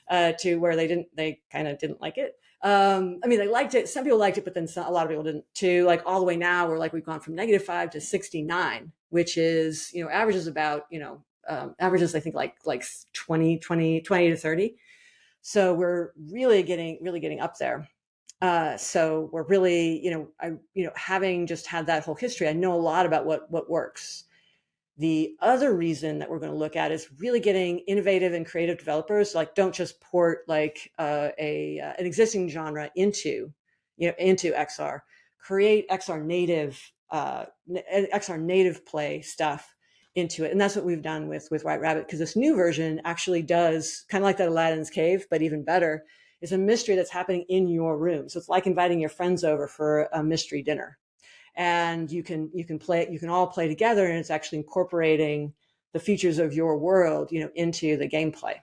to where they kind of didn't like it. I mean, they liked it. Some people liked it, but then a lot of people didn't. To like all the way now, we've gone from -5 to 69, which is averages about averages I think like 20 to 30. So we're really getting up there. So we're really, having just had that whole history, I know a lot about what works. The other reason that we're going to look at is really getting innovative and creative developers. Like, don't just port like an existing genre into XR. Create XR native play stuff into it, and that's what we've done with White Rabbit, because this new version actually does kind of like that Aladdin's Cave, but even better. Is a mystery that's happening in your room. So it's like inviting your friends over for a mystery dinner, and you can all play together, and it's actually incorporating the features of your world into the gameplay.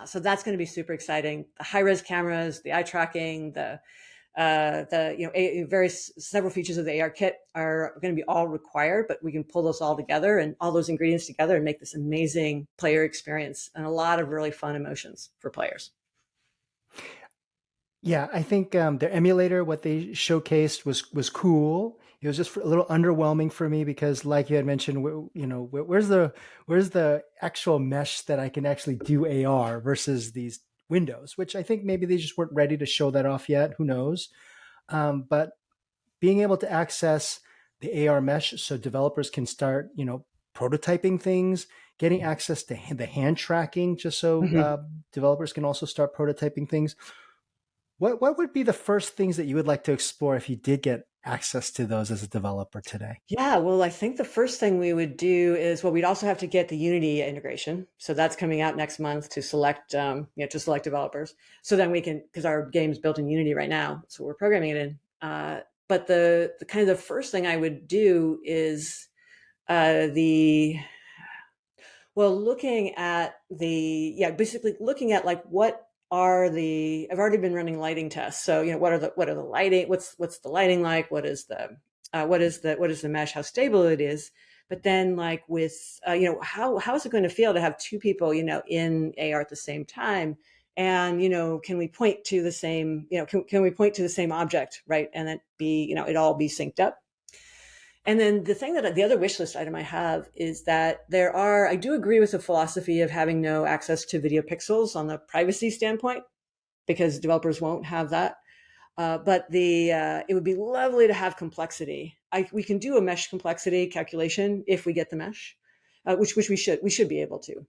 So that's going to be super exciting. The high-res cameras, the eye tracking, several features of the ARKit are going to be all required, but we can pull those all together and all those ingredients together and make this amazing player experience and a lot of really fun emotions for players. Yeah, I think their emulator, what they showcased was cool. It was just a little underwhelming for me because, like you had mentioned, where's the actual mesh that I can actually do AR versus these windows, which I think maybe they just weren't ready to show that off yet. Who knows? But being able to access the AR mesh so developers can start, prototyping things, getting access to the hand tracking, just so developers can also start prototyping things. What would be the first things that you would like to explore if you did get access to those as a developer today? Yeah, well, I think the first thing we would do is, well, we'd also have to get the Unity integration. So that's coming out next month to select, to select developers. So then we can, because our game's built in Unity right now, so we're programming it in. But the kind of the first thing I would do is the well, looking at basically looking at like what are the I've already been running lighting tests. So, what are the lighting, what's the lighting like? What is the mesh, how stable it is. But then like with how is it going to feel to have two people, in AR at the same time? And can we point to the same, can we point to the same object, right? And it be, it all be synced up. And then the other wish list item I have is that I do agree with the philosophy of having no access to video pixels on the privacy standpoint, because developers won't have that. But it would be lovely to have complexity. We can do a mesh complexity calculation if we get the mesh, which we should be able to.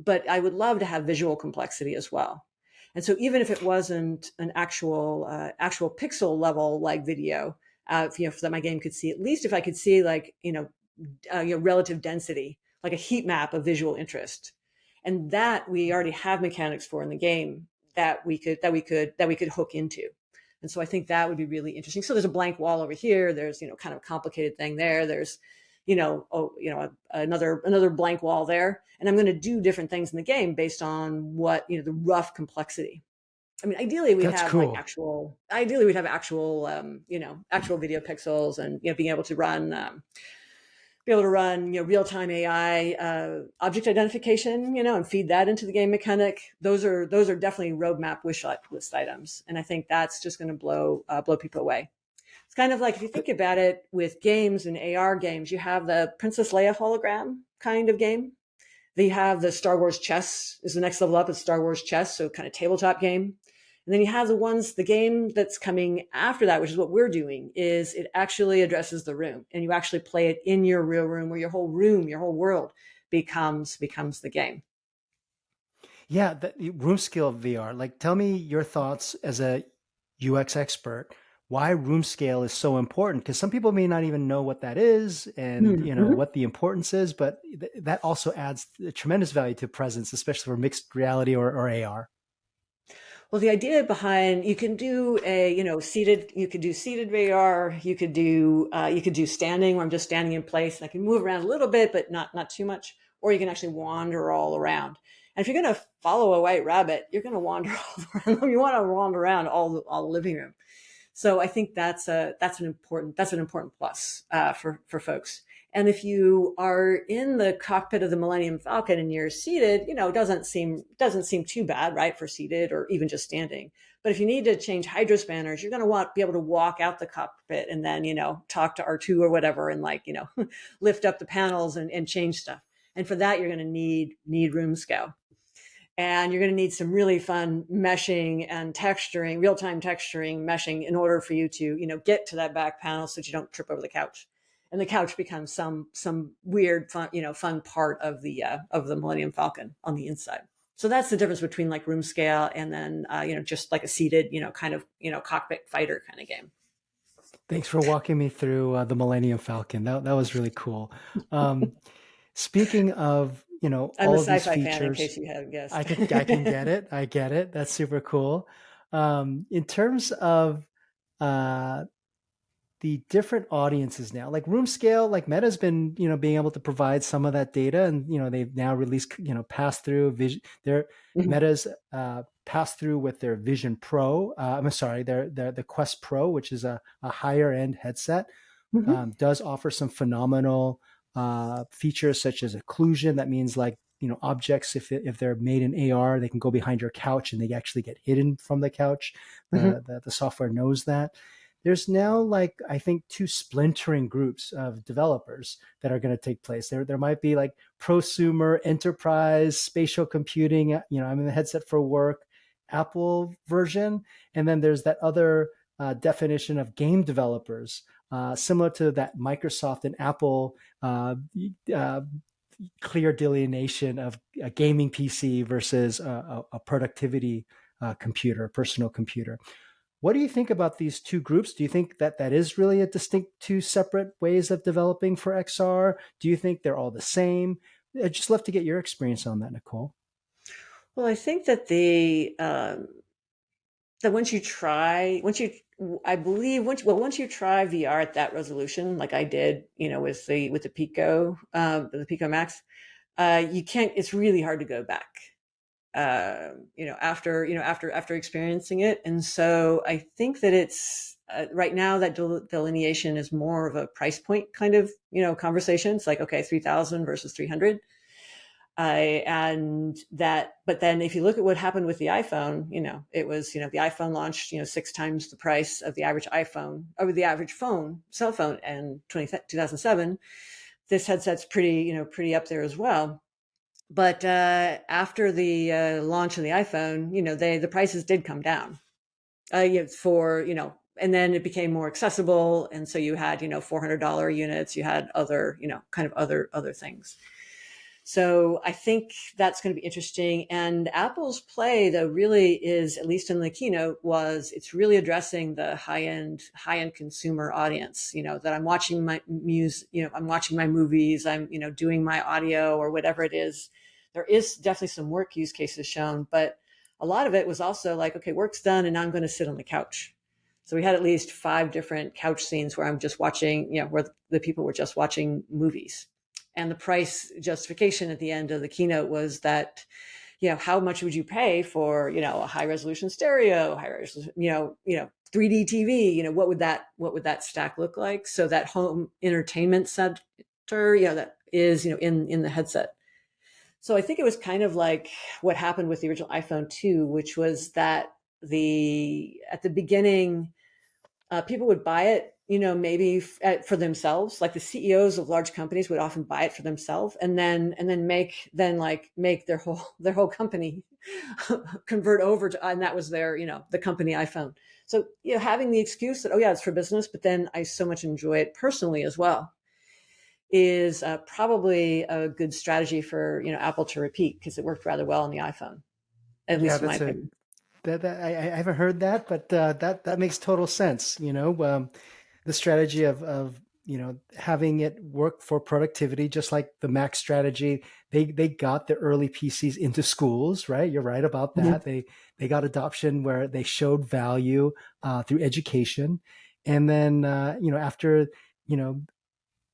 But I would love to have visual complexity as well. And so even if it wasn't an actual pixel level like video, so that my game could see, at least if I could see like relative density, like a heat map of visual interest, and that we already have mechanics for in the game that we could hook into. And so I think that would be really interesting. So there's a blank wall over here. There's kind of a complicated thing there. There's another blank wall there, and I'm going to do different things in the game based on what the rough complexity. I mean, ideally we'd That's have like cool. actual video pixels, and being able to run real-time AI object identification, and feed that into the game mechanic. Those are definitely roadmap wish list items, and I think that's just going to blow people away. It's kind of like, if you think about it, with games and AR games, you have the Princess Leia hologram kind of game. Then you have the Star Wars chess is the next level up. It's Star Wars chess, so kind of tabletop game. And then you have the game that's coming after that, which is what we're doing, is it actually addresses the room, and you actually play it in your real room, where your whole room, your whole world becomes the game. Yeah, the room scale VR. Like, tell me your thoughts as a UX expert. Why room scale is so important? Because some people may not even know what that is, and Mm-hmm. what the importance is. But that also adds tremendous value to presence, especially for mixed reality or AR. Well, the idea behind, you can do seated VR, you could do standing, where I'm just standing in place and I can move around a little bit, but not too much, or you can actually wander all around. And if you're going to follow a white rabbit, you're going to wander all around. You want to wander around all the living room. So I think that's an important plus for folks. And if you are in the cockpit of the Millennium Falcon and you're seated, it doesn't seem too bad, right, for seated or even just standing. But if you need to change hydrospanners, you're going to be able to walk out the cockpit and then talk to R2 or whatever, and lift up the panels and change stuff. And for that, you're going to need room scale. And you're going to need some really fun meshing and texturing, real-time texturing, meshing, in order for you to get to that back panel so that you don't trip over the couch, and the couch becomes some weird fun part of the Millennium Falcon on the inside. So that's the difference between like room scale and then just like a seated kind of cockpit fighter kind of game. Thanks for walking me through the Millennium Falcon. That was really cool. Um, Speaking of I'm a all of these sci-fi fan, in features, case you haven't guessed. I can get it. I get it. That's super cool. In terms of uh, the different audiences now, like room scale, like Meta's been being able to provide some of that data, and they've now released pass through vision. Their Mhm, Meta's pass through with their Vision Pro. I'm sorry, their the Quest Pro, which is a higher end headset, mhm, does offer some phenomenal features such as occlusion. That means like objects, if they're made in AR, they can go behind your couch and they actually get hidden from the couch. mhm. The software knows that. There's now like I think two splintering groups of developers that are going to take place. There might be like prosumer, enterprise, spatial computing. I'm in the headset for work, Apple version, and then there's that other definition of game developers, similar to that Microsoft and Apple uh, clear delineation of a gaming PC versus a productivity computer, a personal computer. What do you think about these two groups? Do you think that that is really a distinct two separate ways of developing for XR? Do you think they're all the same? I'd just love to get your experience on that, Nicole. Well, I think that that I believe once you try VR at that resolution, like I did, with the Pico Max, you can't. It's really hard to go back. After experiencing it, and so I think that it's right now that delineation is more of a price point kind of conversation. It's like, okay, 3,000 versus 300. And that, but then if you look at what happened with the iPhone, it was, the iPhone launched, 6 times the price of the average iPhone or the average cell phone in 2007. This headset's pretty up there as well. But after the launch of the iPhone, the prices did come down and then it became more accessible. And so you had, $400 units, you had other, kind of other things. So I think that's going to be interesting. And Apple's play, though, really is, at least in the keynote, it's really addressing the high end consumer audience. That I'm watching my I'm watching my movies, I'm doing my audio or whatever it is. There is definitely some work use cases shown, but a lot of it was also like, okay, work's done, and now I'm going to sit on the couch. So we had at least 5 different couch scenes where I'm just watching, where the people were just watching movies. And the price justification at the end of the keynote was that, how much would you pay for, a high resolution stereo, 3D TV, what would that stack look like? So that home entertainment center, that is, in the headset. So I think it was kind of like what happened with the original iPhone 2, which was that at the beginning, people would buy it, maybe for themselves. Like the CEOs of large companies would often buy it for themselves, and then make their whole company convert over to, and that was their, the company iPhone. So, having the excuse that, oh yeah, it's for business, but then I so much enjoy it personally as well, is probably a good strategy for, Apple to repeat, because it worked rather well on the iPhone, at Yeah, least in my that's a opinion. I haven't heard that, but that makes total sense. The strategy of having it work for productivity, just like the Mac strategy. They got the early PCs into schools, right? You're right about Mhm. that. They got adoption where they showed value through education, and then after you know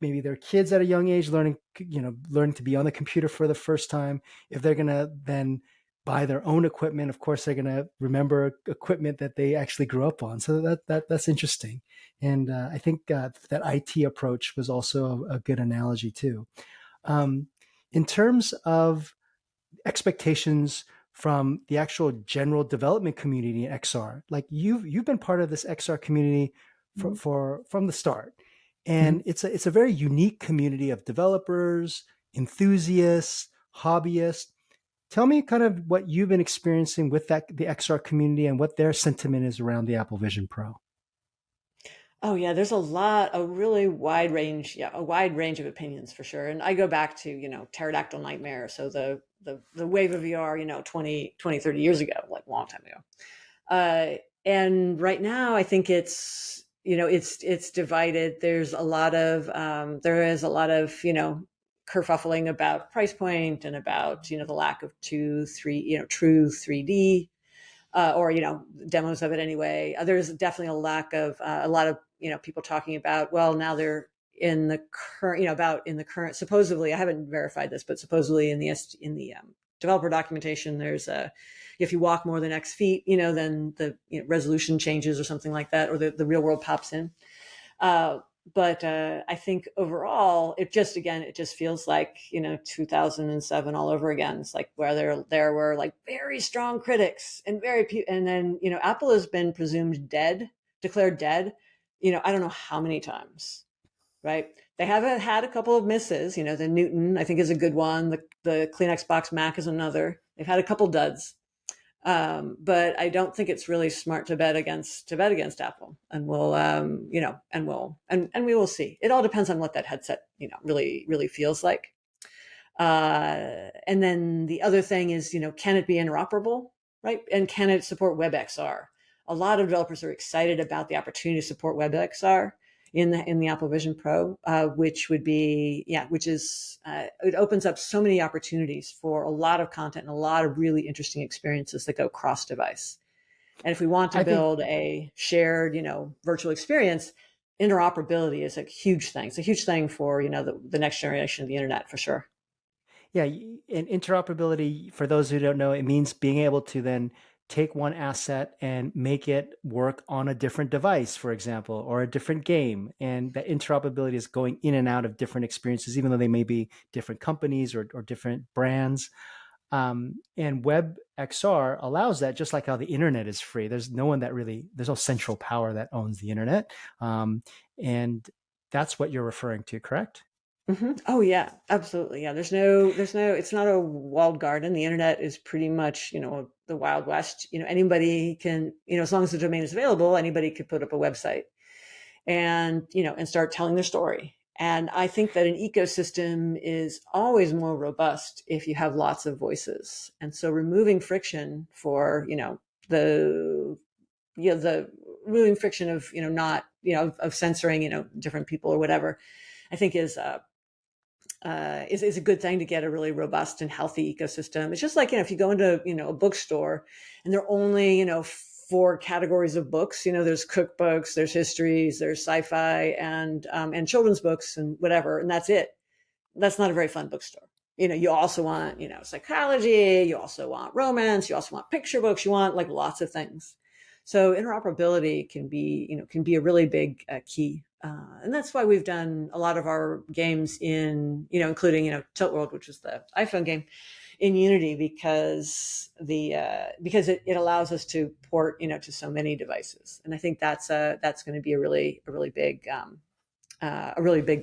maybe their kids at a young age learning to be on the computer for the first time, if they're going to then buy their own equipment, of course they're going to remember equipment that they actually grew up on. So that's interesting. And I think that IT approach was also a good analogy too. um, in terms of expectations from the actual general development community in XR. Like you've been part of this XR community Mhm. for from the start, Mhm. and it's a very unique community of developers, enthusiasts, hobbyists. Tell me kind of what you've been experiencing with the XR community and what their sentiment is around the Apple Vision Pro. Oh yeah, there's a really wide range, a wide range of opinions for sure. And I go back to, Pterodactyl Nightmare. So the wave of VR, 30 years ago, like a long time ago. And right now I think it's divided. There is a lot of, kerfuffling about price point and about, the lack of true 3D, or demos of it anyway. There's definitely a lot of people talking about, well, now they're in the current, about in the current, supposedly, I haven't verified this, but supposedly in the developer documentation, there's a, if you walk more than X feet, then the resolution changes or something like that, or the real world pops in. Uh, but I think overall, it just feels like 2007 all over again. It's like where there were like very strong critics and and then Apple has been presumed dead, declared dead. I don't know how many times, right? They have had a couple of misses. The Newton, I think, is a good one. The Kleenex box Mac is another. They've had a couple duds, but I don't think it's really smart to bet against Apple, and we will see. It all depends on what that headset really feels like. And then the other thing is, can it be interoperable, right? And can it support WebXR? a lot of developers are excited about the opportunity to support WebXR in the Apple Vision Pro, which would be which is it opens up so many opportunities for a lot of content and a lot of really interesting experiences that go cross device. And if we want to I think, build a shared, virtual experience, interoperability is a huge thing. It's a huge thing for the next generation of the internet for sure. yeah, and interoperability, for those who don't know, it means being able to then take one asset and make it work on a different device, for example, or a different game. And that interoperability is going in and out of different experiences, even though they may be different companies or different brands. And WebXR allows that, just like how the internet is free. There's no central power that owns the internet. And that's what you're referring to, correct? Oh yeah, absolutely. Yeah, it's not a walled garden. The internet is pretty much, the Wild West. Anybody can, as long as the domain is available, anybody could put up a website and start telling their story. And I think that an ecosystem is always more robust if you have lots of voices. And so removing friction for, the, the removing friction of, not, of censoring, different people or whatever, I think is a good thing to get a really robust and healthy ecosystem. It's just like, if you go into, a bookstore and there are only, four categories of books, there's cookbooks, there's histories, there's sci-fi and children's books and whatever. And that's it. That's not a very fun bookstore. You also want, psychology, you also want romance, you also want picture books, you want like lots of things. So interoperability can be a really big key. And that's why we've done a lot of our games including, Tilt World, which is the iPhone game, in Unity because it allows us to port, to so many devices. And I think that's going to be a really big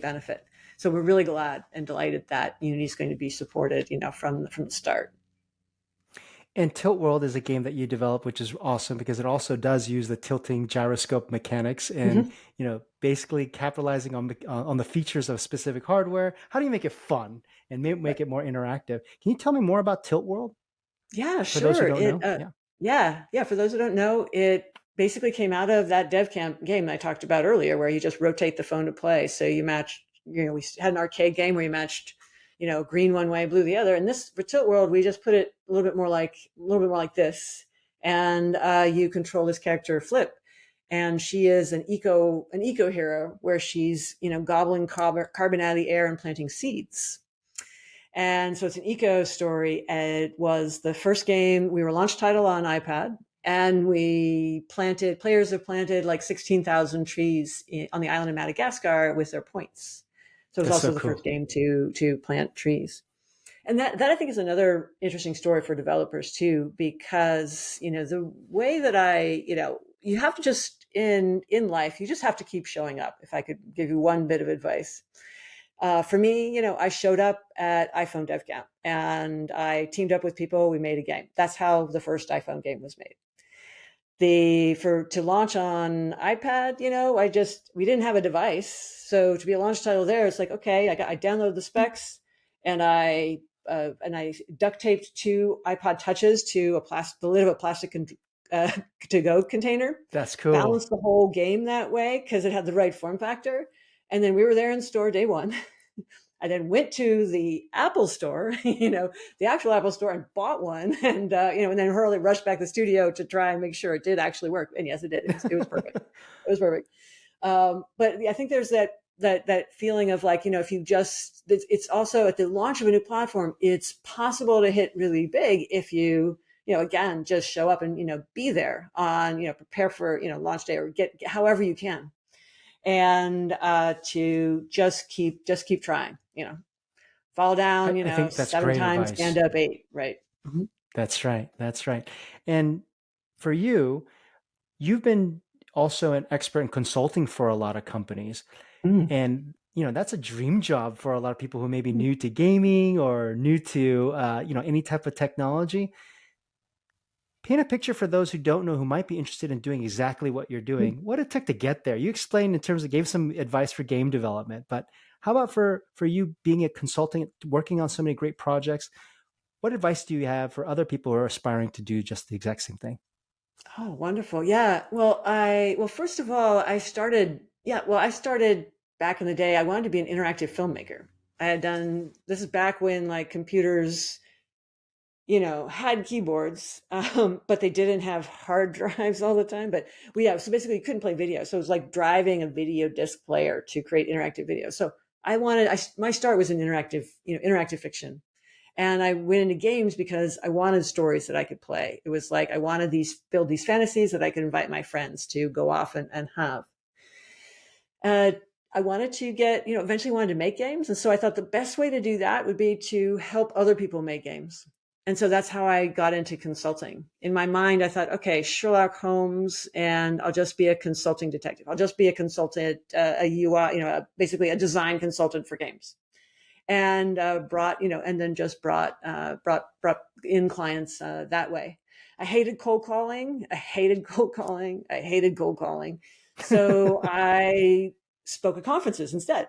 benefit. So we're really glad and delighted that Unity is going to be supported, from the start. And Tilt World is a game that you develop, which is awesome because it also does use the tilting gyroscope mechanics and, Mm-hmm. basically capitalizing on the features of specific hardware. How do you make it fun and make Right. it more interactive? Can you tell me more about Tilt World Yeah, for those who sure. don't know? Yeah. Yeah. For those who don't know, it basically came out of that dev camp game I talked about earlier, where you just rotate the phone to play. So you match, we had an arcade game where you matched, green one way, blue the other. And this for Tilt World, we just put it a little bit more like this, and you control this character Flip, and she is an eco hero where she's gobbling carbon out of the air and planting seeds. And so it's an eco story. It was the first game. We were launch title on iPad, and players have planted like 16,000 trees on the island of Madagascar with their points. So it was That's so also the first cool. game to plant trees. And that I think is another interesting story for developers too, because, the way that you have to just in life, you just have to keep showing up. If I could give you one bit of advice, for me, I showed up at iPhone Dev Camp and I teamed up with people. We made a game. That's how the first iPhone game was made. To launch on iPad, we didn't have a device, so to be a launch title there, it's like, okay, I downloaded the specs and I duct taped two iPod touches to the lid of a plastic uh, to go container, That's cool. balanced the whole game that way because it had the right form factor. And then we were there in store day one. I then went to the Apple store, the actual Apple store, and bought one, and then hurriedly rushed back to the studio to try and make sure it did actually work. And yes, it did. It was perfect. It was perfect. But I think there's that feeling of like, if you just, it's also at the launch of a new platform, it's possible to hit really big if you, again, just show up and, be there on, prepare for, launch day or get however you can. And to just keep trying, fall down, I think that's seven great times, stand advice. up eight, right? Mm-hmm. That's right. That's right. And for you, you've been also an expert in consulting for a lot of companies. Mm-hmm. And, that's a dream job for a lot of people who may be new to gaming or new to, any type of technology. Paint a picture for those who don't know, who might be interested in doing exactly what you're doing, what it took to get there. You explained in terms of, gave some advice for game development, but how about for you being a consultant, working on so many great projects? What advice do you have for other people who are aspiring to do just the exact same thing? Oh, wonderful. Yeah. Well, first of all, I started back in the day. I wanted to be an interactive filmmaker. I had done, this is back when like computers, had keyboards, but they didn't have hard drives all the time. But so basically you couldn't play video. So it was like driving a video disc player to create interactive video. So my start was in interactive fiction. And I went into games because I wanted stories that I could play. It was like I wanted build these fantasies that I could invite my friends to go off and have. Uh, I wanted to eventually wanted to make games. And so I thought the best way to do that would be to help other people make games. And so that's how I got into consulting. In my mind, I thought, okay, Sherlock Holmes, and I'll just be a consulting detective. I'll just be a consultant, a UI, basically a design consultant for games. And brought in clients that way. I hated cold calling. I hated cold calling. I hated cold calling. So I spoke at conferences instead.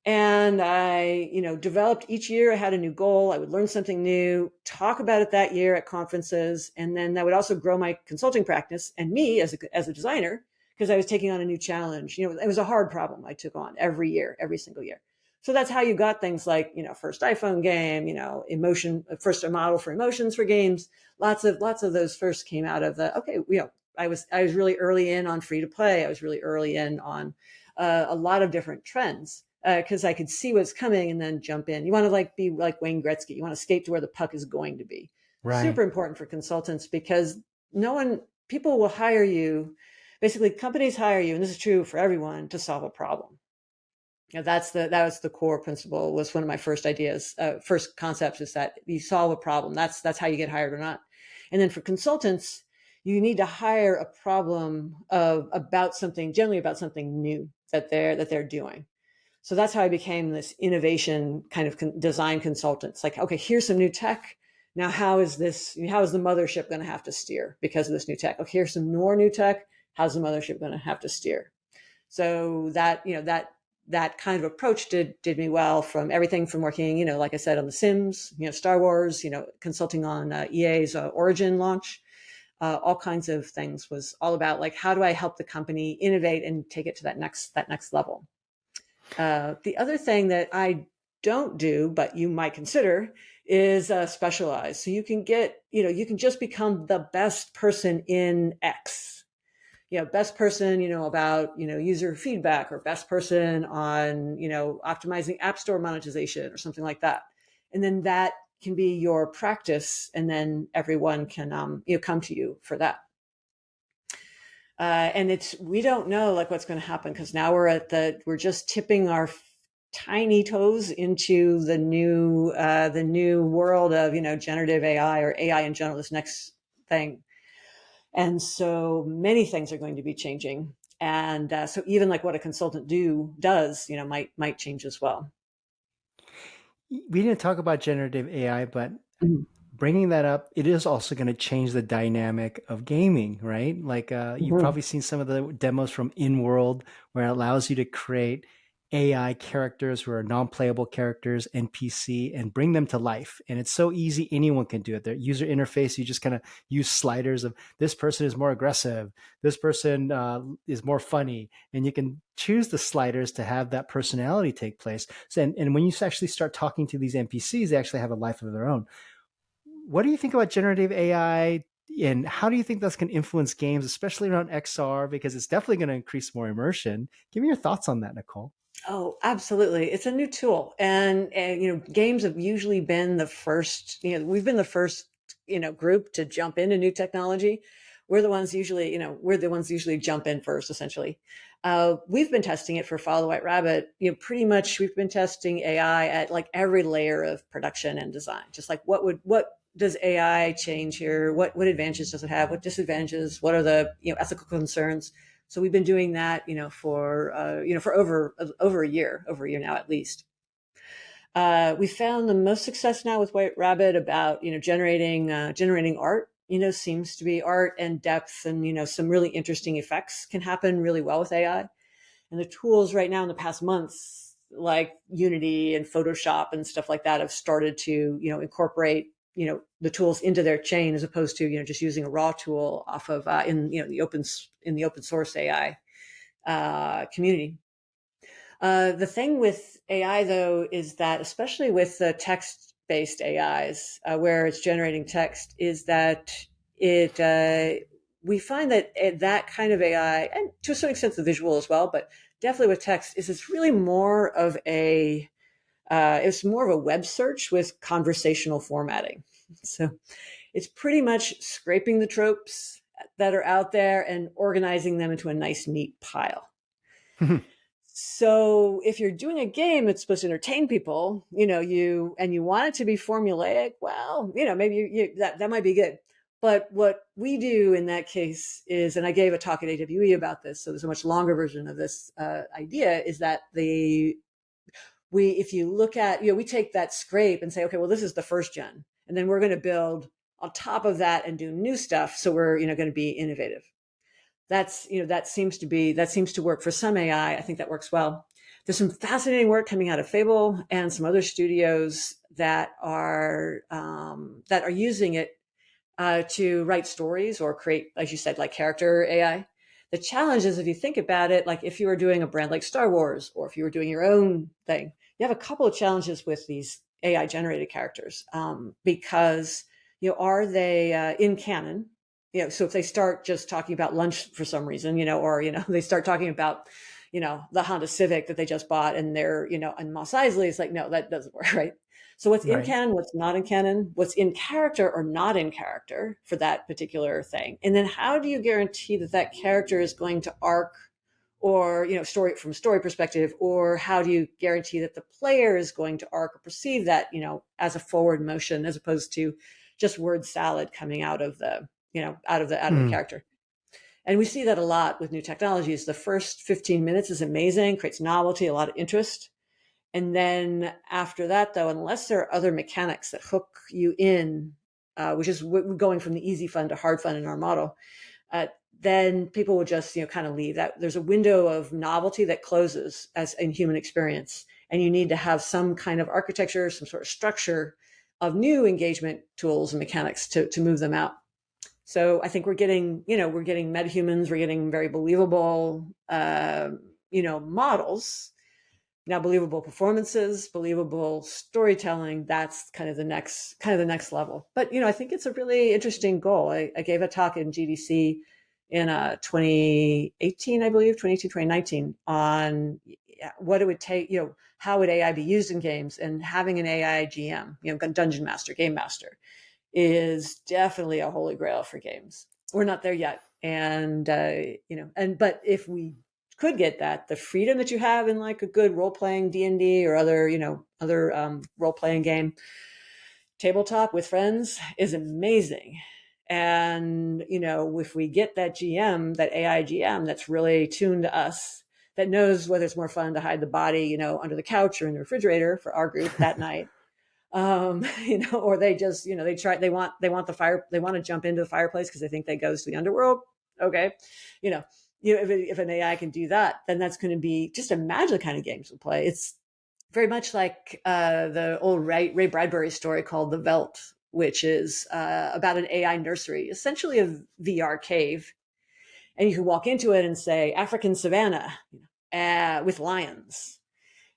And I, developed each year. I had a new goal. I would learn something new, talk about it that year at conferences. And then that would also grow my consulting practice and me as a designer, because I was taking on a new challenge. It was a hard problem I took on every year, every single year. So that's how you got things like, first iPhone game, emotion, first a model for emotions for games. Lots of those first came out of I was really early in on free to play. I was really early in on a lot of different trends, because I could see what's coming and then jump in. You want to be like Wayne Gretzky. You want to skate to where the puck is going to be. Right. Super important for consultants, because people will hire you. Basically, companies hire you, and this is true for everyone, to solve a problem. That was the core principle. Was one of my first ideas, first concepts, is that you solve a problem. That's how you get hired or not. And then for consultants, you need to hire a problem generally about something new that they're doing. So that's how I became this innovation kind of design consultant. It's like, okay, here's some new tech. Now, how is the mothership going to have to steer because of this new tech? Okay, here's some more new tech. How's the mothership going to have to steer? So that kind of approach did me well, from everything from working, like I said, on The Sims, Star Wars, consulting on EA's Origin launch, all kinds of things. Was all about like, how do I help the company innovate and take it to that next level? The other thing that I don't do, but you might consider, is specialize. So you can just become the best person in X. Best person, about, user feedback, or best person on, optimizing app store monetization or something like that. And then that can be your practice. And then everyone can, come to you for that. And we don't know like what's going to happen, because now we're just tipping our tiny toes into the new world of, generative AI, or AI in general, this next thing. And so many things are going to be changing. And so even like what a consultant does, might change as well. We didn't talk about generative AI, but Mhm. bringing that up, it is also going to change the dynamic of gaming, right? Like you've Mhm. probably seen some of the demos from InWorld, where it allows you to create AI characters who are non-playable characters, NPC, and bring them to life. And it's so easy; anyone can do it. Their user interface, you just kind of use sliders of this person is more aggressive, this person is more funny, and you can choose the sliders to have that personality take place. So, and when you actually start talking to these NPCs, they actually have a life of their own. What do you think about generative AI, and how do you think that's going to influence games, especially around XR? Because it's definitely going to increase more immersion. Give me your thoughts on that, Nicole. Oh, absolutely. It's a new tool. And games have usually been the first, we've been the first, group to jump into new technology. We're the ones usually jump in first, essentially. We've been testing it for Follow the White Rabbit. Pretty much we've been testing AI at like every layer of production and design. Just like what does AI change here? What advantages does it have? What disadvantages? What are the, ethical concerns? So we've been doing that, for over a year now at least. We found the most success now with White Rabbit about generating art. Seems to be art and depth, and some really interesting effects can happen really well with AI. And the tools right now in the past months, like Unity and Photoshop and stuff like that, have started to incorporate the tools into their chain, as opposed to just using a raw tool off of in the open source AI community. The thing with AI, though, is that, especially with the text-based AIs, where it's generating text, is that it we find that that kind of AI, and to a certain extent the visual as well, but definitely with text, is it's really more of a it's more of a web search with conversational formatting. So it's pretty much scraping the tropes that are out there and organizing them into a nice, neat pile. So if you're doing a game that's supposed to entertain people, you want it to be formulaic, well, maybe that might be good. But what we do in that case is, and I gave a talk at AWE about this, so there's a much longer version of this idea, is that if you look at, we take that scrape and say, okay, well, this is the first gen, and then we're going to build on top of that and do new stuff. So we're, going to be innovative. That seems to work for some AI. I think that works well. There's some fascinating work coming out of Fable and some other studios that are using it to write stories or create, as you said, like character AI. The challenge is, if you think about it, like if you were doing a brand like Star Wars, or if you were doing your own thing, you have a couple of challenges with these AI generated characters, because are they in canon? So if they start just talking about lunch for some reason, or they start talking about the Honda Civic that they just bought, and they're and Mos Eisley, it's like, no, that doesn't work, right? So what's in Right. canon, what's not in canon, what's in character or not in character for that particular thing, and then how do you guarantee that that character is going to arc, or story from a story perspective, or how do you guarantee that the player is going to arc or perceive that as a forward motion, as opposed to just word salad coming out of the out of the Mm. character. And we see that a lot with new technologies. The first 15 minutes is amazing, creates novelty, a lot of interest. And then after that, though, unless there are other mechanics that hook you in, which is going from the easy fun to hard fun in our model, then people will just kind of leave. That there's a window of novelty that closes as in human experience, and you need to have some kind of architecture, some sort of structure of new engagement tools and mechanics to move them out. So I think we're getting metahumans, we're getting very believable, models. Now, believable performances, believable storytelling, that's kind of the next level. But, I think it's a really interesting goal. I gave a talk in GDC in 2018, I believe, 2019, on what it would take, how would AI be used in games, and having an AI GM, dungeon master, game master, is definitely a holy grail for games. We're not there yet. And, but if we could get that, the freedom that you have in like a good role-playing D&D or other role-playing game, tabletop with friends, is amazing. And, if we get that GM, that AI GM that's really tuned to us, that knows whether it's more fun to hide the body, under the couch or in the refrigerator for our group that night, or they just, they want the fire, they want to jump into the fireplace because they think that goes to the underworld. Okay. If an AI can do that, then that's going to be, just imagine the kind of games we'll play. It's very much like the old Ray Bradbury story called The Veldt, which is about an AI nursery, essentially a VR cave. And you can walk into it and say, African savannah with lions.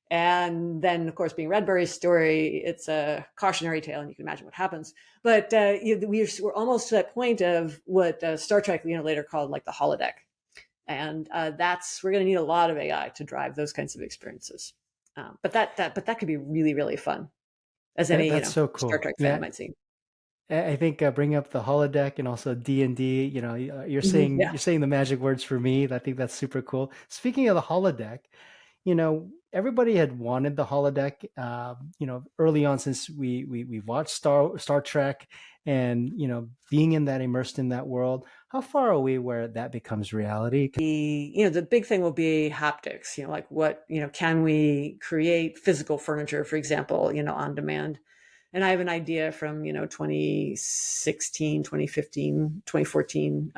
And then, of course, being Bradbury's story, it's a cautionary tale, and you can imagine what happens. But we're almost to that point of what Star Trek, later called like the holodeck, and we're going to need a lot of AI to drive those kinds of experiences. But that could be really, really fun, as any That's so Star cool. Trek fan Yeah. might see. I think bringing up the holodeck and also D&D, you're saying Yeah. you're saying the magic words for me. I think that's super cool. Speaking of the holodeck, everybody had wanted the holodeck. Early on, since we watched Star Trek, and being in that, immersed in that world. How far are we where that becomes reality? The big thing will be haptics, like what, can we create physical furniture, for example, on demand? And I have an idea from, 2016, 2015, 2014,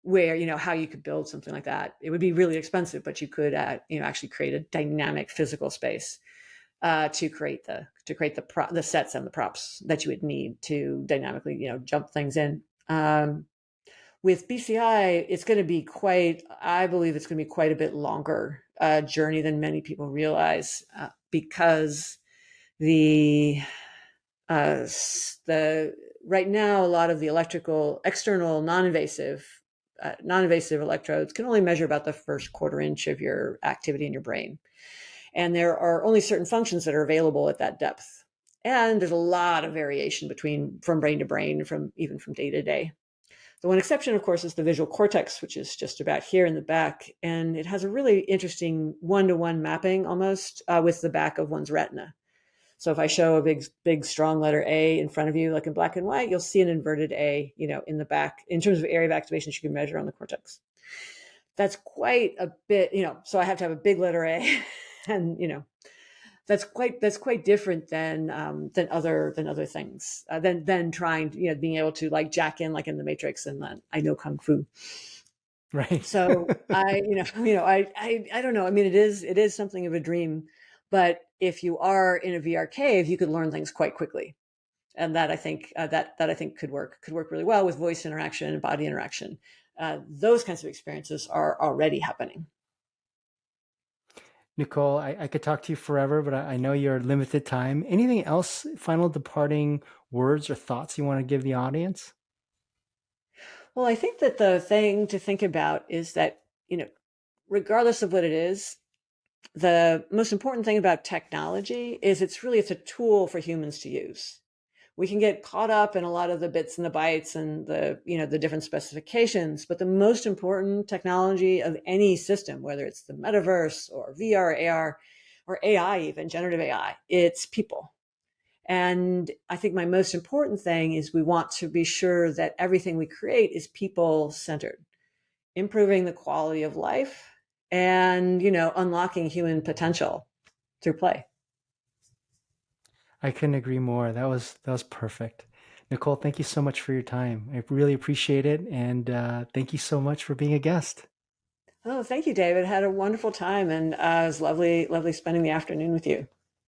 where, how you could build something like that. It would be really expensive, but you could, actually create a dynamic physical space. the sets and the props that you would need to dynamically, jump things in. With BCI, it's going to be I believe it's going to be quite a bit longer journey than many people realize, because the the right now a lot of the electrical external non-invasive electrodes can only measure about the first quarter inch of your activity in your brain, and there are only certain functions that are available at that depth, and there's a lot of variation from brain to brain, from day to day. The one exception, of course, is the visual cortex, which is just about here in the back, and it has a really interesting one-to-one mapping almost with the back of one's retina. So if I show a big, strong letter A in front of you, like in black and white, you'll see an inverted A, in the back in terms of area of activation you can measure on the cortex. That's quite a bit, so I have to have a big letter A, and that's quite different than other things, than trying, being able to like jack in like in the Matrix, and then I know kung fu. Right. So I don't know. I mean, it is something of a dream, but if you are in a VR cave, you could learn things quite quickly, and that I think that I think could work really well with voice interaction and body interaction. Those kinds of experiences are already happening. Nicole, I could talk to you forever, but I know you're limited time. Anything else, final departing words or thoughts you want to give the audience? Well, I think that the thing to think about is that, regardless of what it is, the most important thing about technology is it's a tool for humans to use. We can get caught up in a lot of the bits and the bytes and the different specifications, but the most important technology of any system, whether it's the metaverse or VR, AR, or AI, even generative AI, it's people. And I think my most important thing is we want to be sure that everything we create is people centered, improving the quality of life, and, unlocking human potential through play. I couldn't agree more. That was perfect. Nicole, thank you so much for your time. I really appreciate it, and thank you so much for being a guest. Oh, thank you, David. Had a wonderful time, and it was lovely spending the afternoon with you.